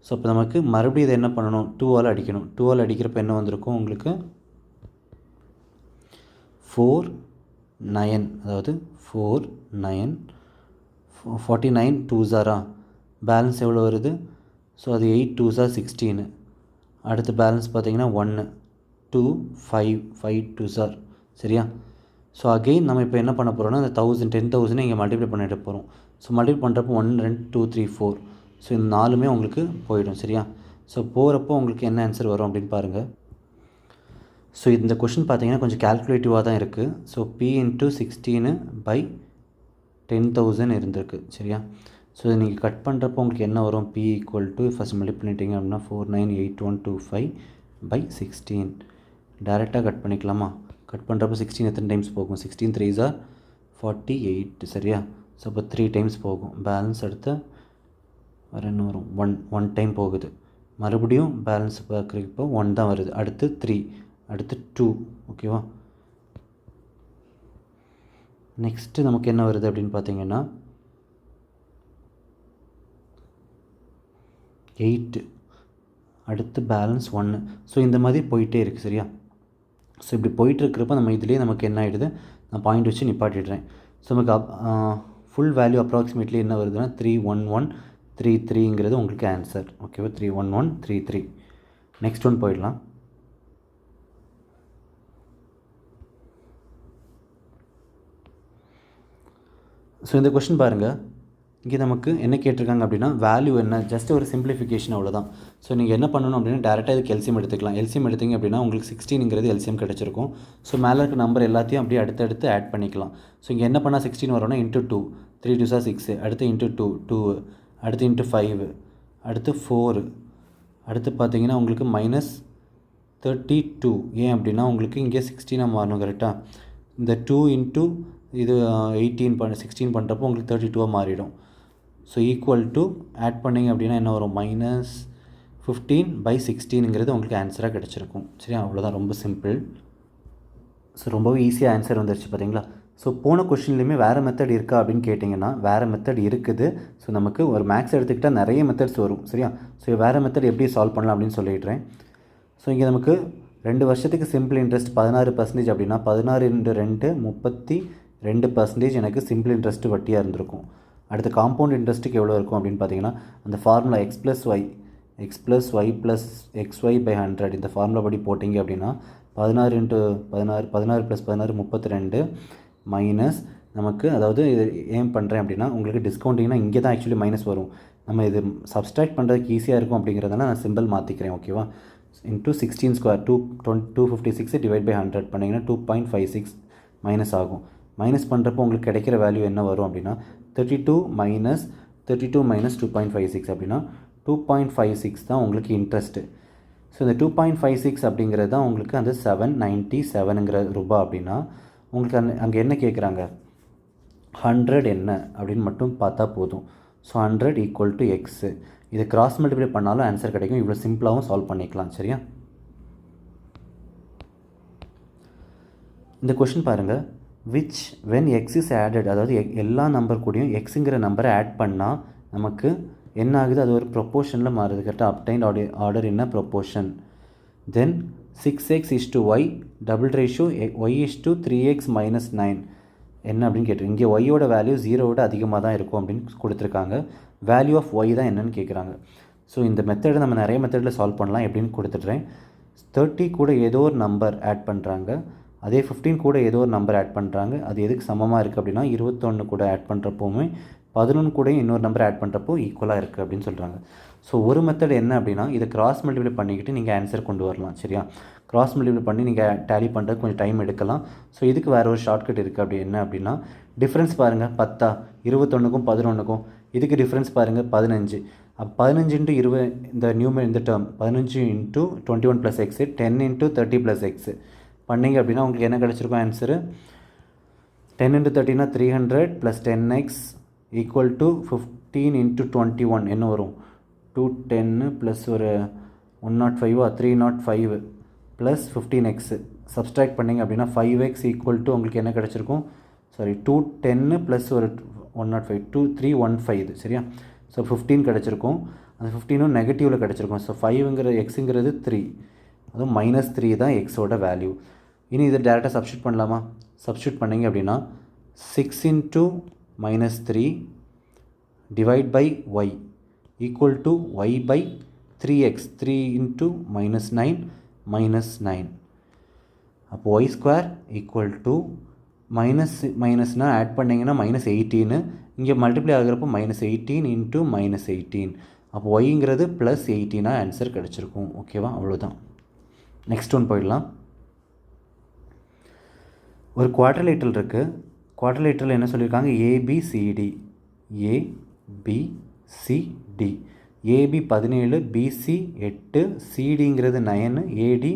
Speaker 1: ஸோ அப்போ நமக்கு மறுபடியும் இதை என்ன பண்ணணும், 2ஆல் அடிக்கணும். 2ஆல் அடிக்கிறப்ப என்ன வந்திருக்கும் உங்களுக்கு 4 9, அதாவது 4 9 49 2s ஆரா, பேலன்ஸ் எவ்வளோ வருது? ஸோ அது 8 2s ஆர் 16. அடுத்து பேலன்ஸ் பார்த்திங்கன்னா 1 2 5 5 2s ஆர். சரியா? ஸோ அகெயின் நம்ம இப்போ என்ன பண்ண போகிறோம்னா அந்த 1000 இங்கே மல்டிப்ளை பண்ணிட்டு போகிறோம். ஸோ மல்டிப்ளை பண்ணுறப்போ 1 2 2 3 4. ஸோ இந்த 4மே உங்களுக்கு போயிடும். சரியா? ஸோ போகிறப்போ உங்களுக்கு என்ன ஆன்சர் வரும் அப்படின்னு பாருங்கள். ஸோ இந்த கொஷின் பார்த்தீங்கன்னா கொஞ்சம் கேல்குலேட்டிவாக தான் இருக்குது. ஸோ P × 16/10,000 இருந்திருக்கு. சரியா? ஸோ இதை நீங்கள் கட் பண்ணுறப்போ உங்களுக்கு என்ன வரும்? P = ஃபஸ்ட் மல்டிப்ளை பண்ணிட்டீங்க அப்படின்னா 498125/16. டேரெக்டாக கட் பண்ணிக்கலாமா? கட் பண்ணுறப்போ 16 எத்தனை டைம்ஸ் போகும்? 16 3s ஆர் 48. சரியா? ஸோ அப்போ 3 டைம்ஸ் போகும். பேலன்ஸ் அடுத்து வேறு என்ன வரும்? 1 டைம் போகுது. மறுபடியும் பேலன்ஸ் பார்க்குறப்போ 1 தான் வருது. அடுத்து 3, அடுத்து 2. ஓகேவா? நெக்ஸ்ட்டு நமக்கு என்ன வருது அப்படின்னு பார்த்தீங்கன்னா 8, அடுத்து பேலன்ஸ் 1. ஸோ இந்த மாதிரி போயிட்டே இருக்குது. சரியா? ஸோ இப்படி போயிட்டுருக்கிறப்ப நம்ம இதுலேயே நமக்கு என்ன ஆகிடுது, நான் பாயிண்ட் வச்சு நிப்பாட்டிடுறேன். ஸோ நமக்கு ஃபுல் வேல்யூ அப்ராக்சிமேட்லி என்ன வருதுன்னா 31133ங்கிறது உங்களுக்கு ஆன்சர். ஓகேவா? 31133. நெக்ஸ்ட் ஒன் போயிடலாம். ஸோ இந்த கொஷின் பாருங்கள். இங்கே நமக்கு என்ன கேட்டிருக்காங்க அப்படின்னா வேல்யூ என்ன, ஜஸ்ட் ஒரு சிம்பிளிஃபிகேஷன் அவ்வளோதான். ஸோ நீங்கள் என்ன பண்ணணும் அப்படின்னா டேரெக்டாக இதுக்கு எல்சிஎம் எடுத்துக்கலாம். எல்சிஎம் எடுத்திங்க அப்படின்னா உங்களுக்கு 16ங்கிறது எல்சிஎம் கிடச்சிருக்கும். ஸோ மேலே இருக்க நம்பர் எல்லாத்தையும் அப்படியே அடுத்தடுத்து ஆட் பண்ணிக்கலாம். ஸோ இங்கே என்ன பண்ணால் 16 வரும்னா × 2, 3 2s ஆர் 6, அடுத்து × 2 2, அடுத்து × 5, அடுத்து 4, அடுத்து பார்த்தீங்கன்னா உங்களுக்கு -32. ஏன் அப்படின்னா உங்களுக்கு இங்கே 16 மாறணும். கரெக்டாக? இந்த 2 × இது 16 பண்ணுறப்போ உங்களுக்கு 32 மாறிடும். ஸோ ஈக்குவல் டு ஆட் பண்ணிங்க அப்படின்னா என்ன வரும்? -15/16ங்கிறது உங்களுக்கு ஆன்சராக கிடச்சிருக்கும். சரி, அவ்வளோதான். ரொம்ப சிம்பிள். ஸோ ரொம்பவே ஈஸியாக ஆன்சர் வந்துருச்சு பார்த்தீங்களா? ஸோ போன கொஷின்லேயுமே வேறு மெத்தட் இருக்கா அப்படின்னு கேட்டிங்கன்னா வேறு மெத்தட் இருக்குது. ஸோ நமக்கு ஒரு மேக்ஸ் எடுத்துக்கிட்டால் நிறைய மெத்தட்ஸ் வரும். சரியா? ஸோ வேறு மெத்தட் எப்படி சால்வ் பண்ணலாம் அப்படின்னு சொல்லிடுறேன். ஸோ இங்கே நமக்கு 2 வருஷத்துக்கு சிம்பிள் இன்ட்ரெஸ்ட் 16% அப்படின்னா 16 × 2 32% எனக்கு சிம்பிள் இன்ட்ரெஸ்ட் வட்டியாக இருந்திருக்கும். அடுத்து காம்பவுண்ட் இன்ட்ரெஸ்ட்டுக்கு எவ்வளோ இருக்கும் அப்படின்னு பார்த்தீங்கன்னா அந்த ஃபார்முலா x + y + xy/100 இந்த ஃபார்முலா படி போட்டிங்க அப்படின்னா 16 × 16 + 16 32 மைனஸ் நமக்கு, அதாவது இது ஏன் பண்ணுறேன் அப்படின்னா உங்களுக்கு டிஸ்கவுண்டிங்னா இங்கே தான் ஆக்சுவலி மைனஸ் வரும். நம்ம இது சப்ஸ்ட்ராக்ட் பண்ணுறதுக்கு ஈஸியாக இருக்கும் அப்படிங்கிறதுனால நான் சிம்பிள் மாற்றிக்கிறேன். ஓகேவா? × 16² 256 / 100 பண்ணிங்கன்னா 2.56 மைனஸ் ஆகும். மைனஸ் பண்ணுறப்போ உங்களுக்கு கிடைக்கிற வேல்யூ என்ன வரும் அப்படின்னா 32 - 2.56 அப்படின்னா 2.56 தான் உங்களுக்கு இன்ட்ரெஸ்ட்டு. ஸோ இந்த 2.56 அப்படிங்கிறது தான் உங்களுக்கு அந்த 797ங்கிற ரூபா. அப்படின்னா உங்களுக்கு அங்கே என்ன கேட்குறாங்க, 100 என்ன அப்படின்னு மட்டும் பார்த்தா போதும். So 100 = x. இதை கிராஸ் மல்டிப்ளை பண்ணாலும் ஆன்சர் கிடைக்கும். இவ்வளோ சிம்பிளாகவும் சால்வ் பண்ணிக்கலாம். சரியா? இந்த கொஷின் பாருங்கள். Which when x is added, அதாவது எல்லா நம்பர் கூடயும் எக்ஸுங்கிற நம்பரை ஆட் பண்ணால் நமக்கு என்ன ஆகுது, அது ஒரு ப்ரொப்போர்ஷனில் மாறுது. கரெக்டாக? அப்டைன்ட் ஆர்டர் என்ன ப்ரொப்போர்ஷன். தென் 6x = y double ratio y = 3x - 9 என்ன அப்படின்னு கேட்டிருக்கேன். இங்கே ஒய்யோட வேல்யூ 0 அதிகமாக தான் இருக்கும் அப்படின்னு கொடுத்துருக்காங்க. வேல்யூ ஆஃப் ஒய் தான் என்னன்னு கேட்குறாங்க. ஸோ இந்த மெத்தடை நம்ம நிறைய மெத்தடில் சால்வ் பண்ணலாம். எப்படின்னு கொடுத்துட்றேன். 30 கூட ஏதோ ஒரு நம்பர் ஆட் பண்ணுறாங்க. அதே 15 கூட ஏதோ ஒரு நம்பர் ஆட் பண்ணுறாங்க. அது எதுக்கு சமமாக இருக்குது அப்படின்னா 21 கூட ஆட் பண்ணுறப்போவுமே 11 கூட இன்னொரு நம்பர் ஆட் பண்ணுறப்போ ஈக்குவலாக இருக்குது அப்படின்னு சொல்கிறாங்க. ஸோ ஒரு மெத்தட் என்ன அப்படின்னா இதை கிராஸ் மல்டிப்ளை பண்ணிக்கிட்டு நீங்கள் ஆன்சர் கொண்டு வரலாம். சரியா? கிராஸ் மல்டிப்ளை பண்ணி நீங்கள் டேலி பண்ணுறது கொஞ்சம் டைம் எடுக்கலாம். ஸோ இதுக்கு வேறு ஒரு ஷார்ட்கட் இருக்குது. அப்படி என்ன அப்படின்னா டிஃப்ரென்ஸ் பாருங்கள். 10 21க்கும் 11க்கும் இதுக்கு டிஃப்ரென்ஸ் பாருங்கள் 15. அப்போ 15 × 20 இந்த டேர்ம் 15 × 21 + x 10 × 30 + x பண்ணிங்க அப்படின்னா உங்களுக்கு என்ன கிடச்சிருக்கும் answer 10 into 30 300 plus 10x equal to 15 into 21 என்ன வரும் 210 plus ஒரு 105 305 plus 15x சப்ஸ்ட்ராக்ட் பண்ணிங்க அப்படின்னா 5x equal to உங்களுக்கு என்ன கிடச்சிருக்கும் 210 plus ஒரு 105 2315 இது சரியா. ஸோ 15 கிடச்சிருக்கும். அந்த 15 நெகட்டிவில் கிடச்சிருக்கும். ஸோ 5ங்கிற எக்ஸுங்கிறது 3, அதுவும் -3 தான் எக்ஸோட வேல்யூ. இனி இதை டேரெக்டாக சப்ஸ்டியூட் பண்ணலாமா? சப்ஸ்டியூட் பண்ணிங்க அப்படின்னா 6 into -3 divide by y equal to y by 3x 3 into -9 -9. அப்போ y ஸ்கொயர் ஈக்குவல் டு மைனஸ்னால் ஆட் பண்ணிங்கன்னா -18, இங்கே மல்டிப்ளை ஆகிறப்போ -18 into -18. அப்போ ஒய்ங்கிறது +18 ஆன்சர் கிடச்சிருக்கும். ஓகேவா? அவ்வளோதான். நெக்ஸ்ட் ஒன் போயிடலாம். ஒரு குவாட்ரிலேட்டரல் இருக்குது. குவாட்ரிலேட்டரல் என்ன சொல்லியிருக்காங்க? ஏபிசிடி ஏபிசிடி ஏபி 17, பிசி 8, சிடிங்கிறது 9, ஏடி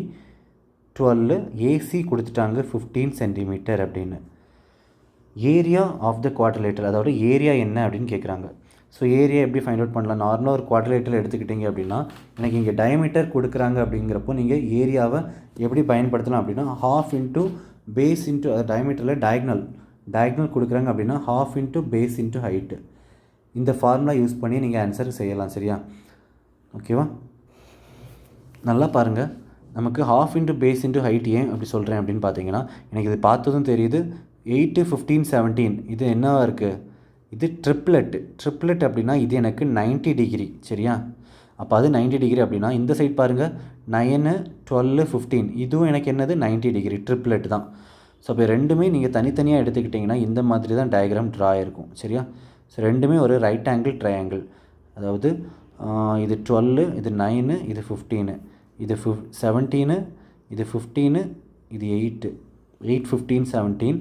Speaker 1: 12, ஏசி கொடுத்துட்டாங்க 15 சென்டிமீட்டர் அப்படின்னு. ஏரியா ஆஃப் த குவாட்ரிலேட்டரல், அதாவது ஏரியா என்ன அப்படின்னு கேட்குறாங்க. ஸோ ஏரியா எப்படி ஃபைண்ட் அவுட் பண்ணலாம்? நார்மலாக ஒரு குவாட்ரிலேட்டரல் எடுத்துக்கிட்டிங்க அப்படின்னா எனக்கு இங்கே டயமீட்டர் கொடுக்குறாங்க அப்படிங்கிறப்போ நீங்கள் ஏரியாவை எப்படி பயன்படுத்தலாம் அப்படின்னா ½ into பேஸ் இன்ட்டு, அது டயமீட்டரில் டயக்னல் கொடுக்குறாங்க அப்படின்னா ½ into பேஸ் இன்ட்டு ஹைட்டு. இந்த ஃபார்முலா யூஸ் பண்ணி நீங்கள் ஆன்சர் செய்யலாம். சரியா? ஓகேவா? நல்லா பாருங்கள். நமக்கு ½ into பேஸ் இன்ட்டு ஹைட் ஏன் அப்படி சொல்கிறேன் அப்படின்னு பார்த்தீங்கன்னா, எனக்கு இது பார்த்ததும் தெரியுது 8, 15, 17 இது என்னவா இருக்குது? இது ட்ரிப்ளெட் அப்படின்னா இது எனக்கு 90 டிகிரி. சரியா? அப்போ அது 90 டிகிரி அப்படின்னா இந்த சைட் பாருங்கள் 9, 12, 15 இதுவும் எனக்கு என்னது 90 டிகிரி ட்ரிப்ளெட் தான். ஸோ இப்போ ரெண்டுமே நீங்கள் தனித்தனியாக எடுத்துக்கிட்டிங்கன்னா இந்த மாதிரி தான் டயக்ராம் ட்ரா இருக்கும். சரியா? ஸோ ரெண்டுமே ஒரு ரைட் ஆங்கிள் ட்ரையாங்கிள். அதாவது இது 12, இது 9, இது 15, இது 17, இது 15, இது 8, 15, 17,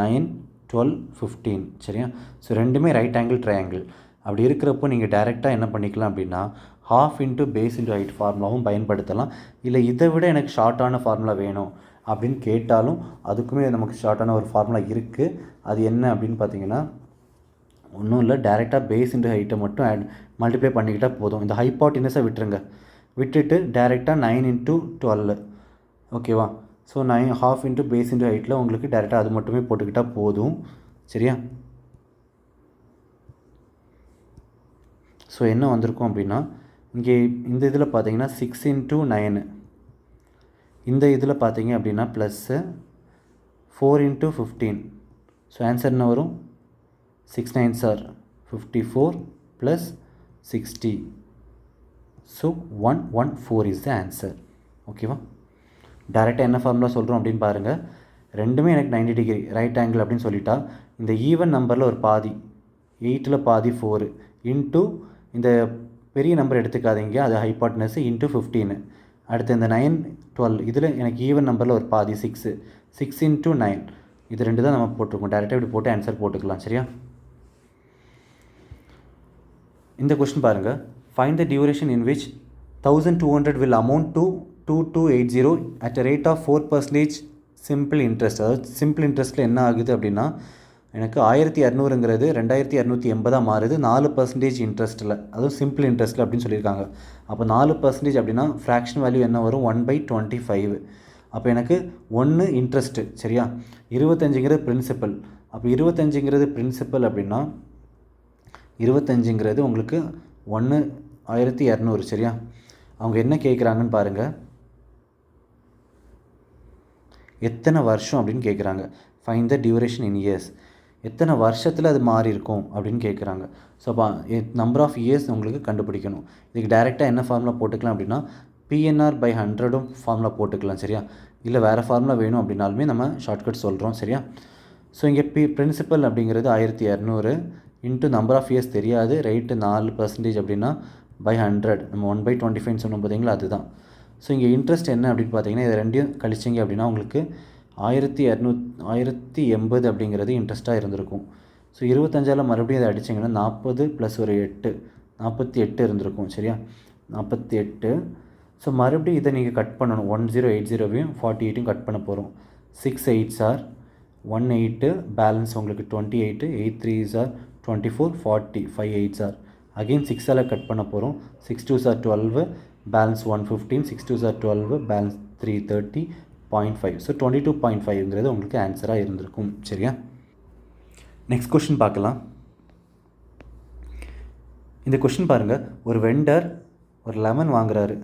Speaker 1: 9, 12, 15. சரியா? ஸோ ரெண்டுமே ரைட் ஆங்கிள் ட்ரையாங்கிள். அப்படி இருக்கிறப்போ நீங்கள் டைரெக்டாக என்ன பண்ணிக்கலாம் அப்படின்னா ½ into பேஸ் இன்ட்டு ஹைட் ஃபார்முலாவும் பயன்படுத்தலாம். இல்லை இதை விட எனக்கு ஷார்ட்டான ஃபார்முலா வேணும் அப்படின்னு கேட்டாலும் அதுக்குமே நமக்கு ஷார்ட்டான ஒரு ஃபார்முலா இருக்குது. அது என்ன அப்படின்னு பார்த்தீங்கன்னா ஒன்றும் இல்லை, டைரெக்டாக பேஸ் இன்ட்டு ஹைட்டை மட்டும் மல்டிப்ளை பண்ணிக்கிட்டால் போதும். இந்த ஹைபாட்டினஸை விட்டுட்டு டைரெக்டாக 9 into 12. ஓகேவா? ஸோ 9½ into பேஸ் இன்ட்டு ஹைட்டில் உங்களுக்கு டைரெக்டாக அது மட்டுமே போட்டுக்கிட்டால் போதும். சரியா? ஸோ என்ன வந்திருக்கும் அப்படின்னா இங்கே இந்த இதில் பார்த்தீங்கன்னா 6 into 9, இந்த இதில் பார்த்தீங்க அப்படின்னா +4 into 15. ஸோ ஆன்சர் என்ன வரும்? 6 9s are 54 plus 60. So 114 is the answer. ஓகேவா? டேரெக்டாக என்ன ஃபார்முலா சொல்கிறோம் அப்படின்னு பாருங்கள். ரெண்டுமே எனக்கு 90 டிகிரி ரைட் ஆங்கிள் அப்படின்னு சொல்லிட்டா இந்த ஈவன் நம்பரில் ஒரு பாதி 8ல் பாதி 4 இன்ட்டு இந்த பெரிய நம்பர் எடுத்துக்காதீங்க, அது ஹைபாட்னஸ் இன்ட்டு 15. அடுத்து இந்த 9, 12 இதில் எனக்கு ஈவன் நம்பரில் ஒரு பாதி 6 into 9 இது ரெண்டு தான் நம்ம போட்டிருக்கோம். டேரெக்டாக இப்படி போட்டு ஆன்சர் போட்டுக்கலாம். சரியா? இந்த கொஸ்டின் பாருங்கள். Find the duration in which 1200 will amount to 2280 at a rate of 4% simple interest. அதாவது சிம்பிள் இன்ட்ரெஸ்ட்டில் என்ன ஆகுது அப்படின்னா எனக்கு 1200ங்கிறது 2280 மாறுது 4% இன்ட்ரெஸ்ட்டில், அதுவும் சிம்பிள் இன்ட்ரெஸ்ட்டில் அப்படின்னு சொல்லியிருக்காங்க. அப்போ 4% அப்படின்னா ஃப்ராக்ஷன் வேல்யூ என்ன வரும்? 1/25. அப்போ எனக்கு 1 இன்ட்ரெஸ்ட்டு. சரியா? 25ங்கிறது பிரின்சிபல். அப்போ 25ங்கிறது பிரின்சிபல் அப்படின்னா 25ங்கிறது உங்களுக்கு 1200. சரியா? அவங்க என்ன கேட்குறாங்கன்னு பாருங்கள். எத்தனை வருஷம் அப்படின்னு கேட்குறாங்க. ஃபைண்ட் த டியூரேஷன் இன் இயர்ஸ். எத்தனை வருஷத்தில் அது மாறி இருக்கும் அப்படின்னு கேட்குறாங்க. ஸோ அப்போ நம்பர் ஆஃப் இயர்ஸ் உங்களுக்கு கண்டுபிடிக்கணும். இதுக்கு டைரெக்டாக என்ன ஃபார்முலா போட்டுக்கலாம் அப்படின்னா PNR/100 ஃபார்முலா போட்டுக்கலாம். சரியா? இல்லை வேறு ஃபார்முலா வேணும் அப்படின்னாலுமே நம்ம ஷார்ட்கட் சொல்கிறோம். சரியா? ஸோ இங்கே பிரின்சிபல் அப்படிங்கிறது 1200 இன்ட்டு நம்பர் ஆஃப் இயர்ஸ் தெரியாது, ரேட்டு 4% அப்படின்னா /100 நம்ம 1/25 சொன்னோம் பார்த்தீங்களா, அதுதான். ஸோ இங்கே இன்ட்ரெஸ்ட் என்ன அப்படின்னு பார்த்தீங்கன்னா இது ரெண்டையும் கழிச்சிங்க அப்படின்னா உங்களுக்கு 1080 அப்படிங்கிறது இன்ட்ரெஸ்ட்டாக இருந்திருக்கும். ஸோ 25ஆல் மறுபடியும் அதை அடிச்சிங்கன்னா 40 + ஒரு 8 48 இருந்திருக்கும். சரியா? 48 ஸோ மறுபடியும் இதை நீங்கள் கட் பண்ணணும். 1080வையும் 48 கட் பண்ண போகிறோம். 6 8s are 108, பேலன்ஸ் உங்களுக்கு 28, 8 3s are 24, 40, 5 8s are again 6ஆல் கட் பண்ண போகிறோம். 6 2s are 12, balance 115, 6 2s are 12, balance 330, 0.5. So 22.5ங்கிறது உங்களுக்கு ஆன்சராக இருந்திருக்கும். சரியா? நெக்ஸ்ட் கொஷின் பார்க்கலாம். இந்த கொஷின் பாருங்கள். ஒரு வெண்டர் ஒரு லெமன் வாங்குறாரு.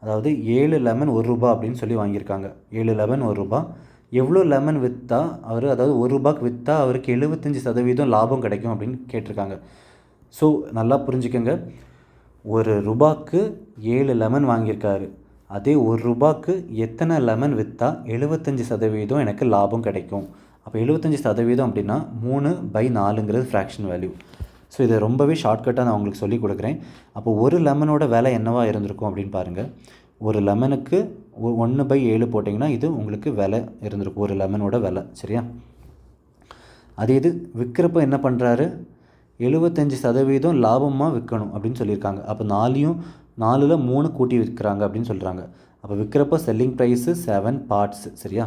Speaker 1: அதாவது 7 லெமன் ₹1 அப்படின்னு சொல்லி வாங்கியிருக்காங்க. 7 லெமன் ₹1. எவ்வளோ லெமன் விற்றா அவர், அதாவது ₹1 விற்றா அவருக்கு 75% லாபம் கிடைக்கும் அப்படின்னு கேட்டிருக்காங்க. ஸோ நல்லா புரிஞ்சுக்கோங்க. ₹1க்கு 7 லெமன் வாங்கியிருக்காரு. அதே ₹1க்கு எத்தனை லெமன் விற்றா 75% எனக்கு லாபம் கிடைக்கும். அப்போ 75% அப்படின்னா 3/4ங்கிறது ஃப்ராக்ஷன் வேல்யூ. ஸோ இதை ரொம்பவே ஷார்ட்கட்டாக நான் உங்களுக்கு சொல்லி கொடுக்குறேன். அப்போ ஒரு லெமனோட விலை என்னவாக இருந்திருக்கும் அப்படின்னு பாருங்கள். ஒரு லெமனுக்கு 1/7 போட்டிங்கன்னா இது உங்களுக்கு விலை இருந்திருக்கும், ஒரு லெமனோட விலை. சரியா? அதே இது விற்கிறப்ப என்ன பண்ணுறாரு, 75% லாபமாக விற்கணும் அப்படின்னு சொல்லியிருக்காங்க. அப்போ 4ல் 3 கூட்டி விற்கிறாங்க அப்படின்னு சொல்கிறாங்க. அப்போ விற்கிறப்ப செல்லிங் ப்ரைஸு 7 பார்ட்ஸு. சரியா?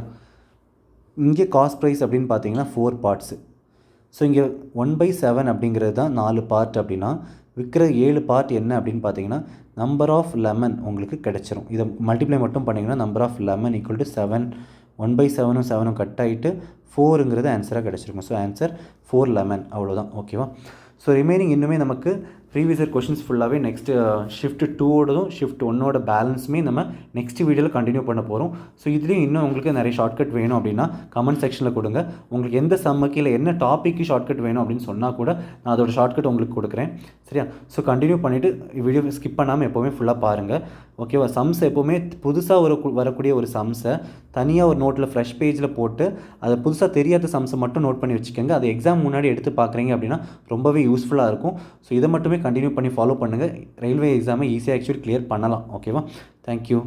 Speaker 1: இங்கே காஸ்ட் ப்ரைஸ் அப்படின்னு பார்த்தீங்கன்னா 4 பார்ட்ஸு. ஸோ இங்கே 1/7 அப்படிங்கிறது தான் 4 பார்ட். அப்படின்னா விற்கிற 7 பார்ட் என்ன அப்படின்னு பார்த்தீங்கன்னா நம்பர் ஆஃப் லெமன் உங்களுக்கு கிடச்சிரும். இதை மல்டிப்ளை மட்டும் பண்ணிங்கன்னா number of lemon equal to 7. 1/7ம் 7ம் கட் ஆகிட்டு 4ங்கிறது ஆன்சராக கிடச்சிருக்கும். So answer 4 lemon. அவ்வளோதான். ஓகேவா? ஸோ ரிமைனிங் இன்னுமே நமக்கு ப்ரீவியஸ் இயர் கொஷின்ஸ் ஃபுல்லாகவே நெக்ஸ்ட் ஷிஃப்ட் 2ஓடதும் ஷிஃப்ட் 1ஓட பேலன்ஸுமே நம்ம நெக்ஸ்ட் வீடியோவில் கண்டினியூ பண்ண போகிறோம். ஸோ இதுலேயும் இன்னும் உங்களுக்கு நிறைய ஷார்ட்கட் வேணும் அப்படின்னா கமெண்ட் செக்ஷனில் கொடுங்க. உங்களுக்கு எந்த சம்முக்கு இல்லை என்ன டாப்பிக்கு ஷார்ட்கட் வேணும் அப்படின்னு சொன்னால் கூட நான் அதோட ஷார்ட்கட் உங்களுக்கு கொடுக்குறேன். சரியா? ஸோ கண்டினியூ பண்ணிவிட்டு வீடியோ ஸ்கிப் பண்ணாமல் எப்போவுமே ஃபுல்லாக பாருங்கள். ஓகேவா? சம்ஸ் எப்போவுமே புதுசாக வரக்கூடிய ஒரு சம்ஸை தனியாக ஒரு நோட்டில் ஃப்ரெஷ் பேஜில் போட்டு அதை புதுசாக தெரியாத சம்ஸை மட்டும் நோட் பண்ணி வச்சுக்கோங்க. அது எக்ஸாம் முன்னாடி எடுத்து பார்க்குறீங்க அப்படின்னா ரொம்பவே யூஸ்ஃபுல்லாக இருக்கும். ஸோ இதை மட்டுமே கண்டினியூ பண்ணி ஃபாலோ பண்ணுங்கள். ரயில்வே எக்ஸாமை ஈஸியாக ஆக்சுவலி கிளியர் பண்ணலாம். ஓகேவா? தேங்க்யூ.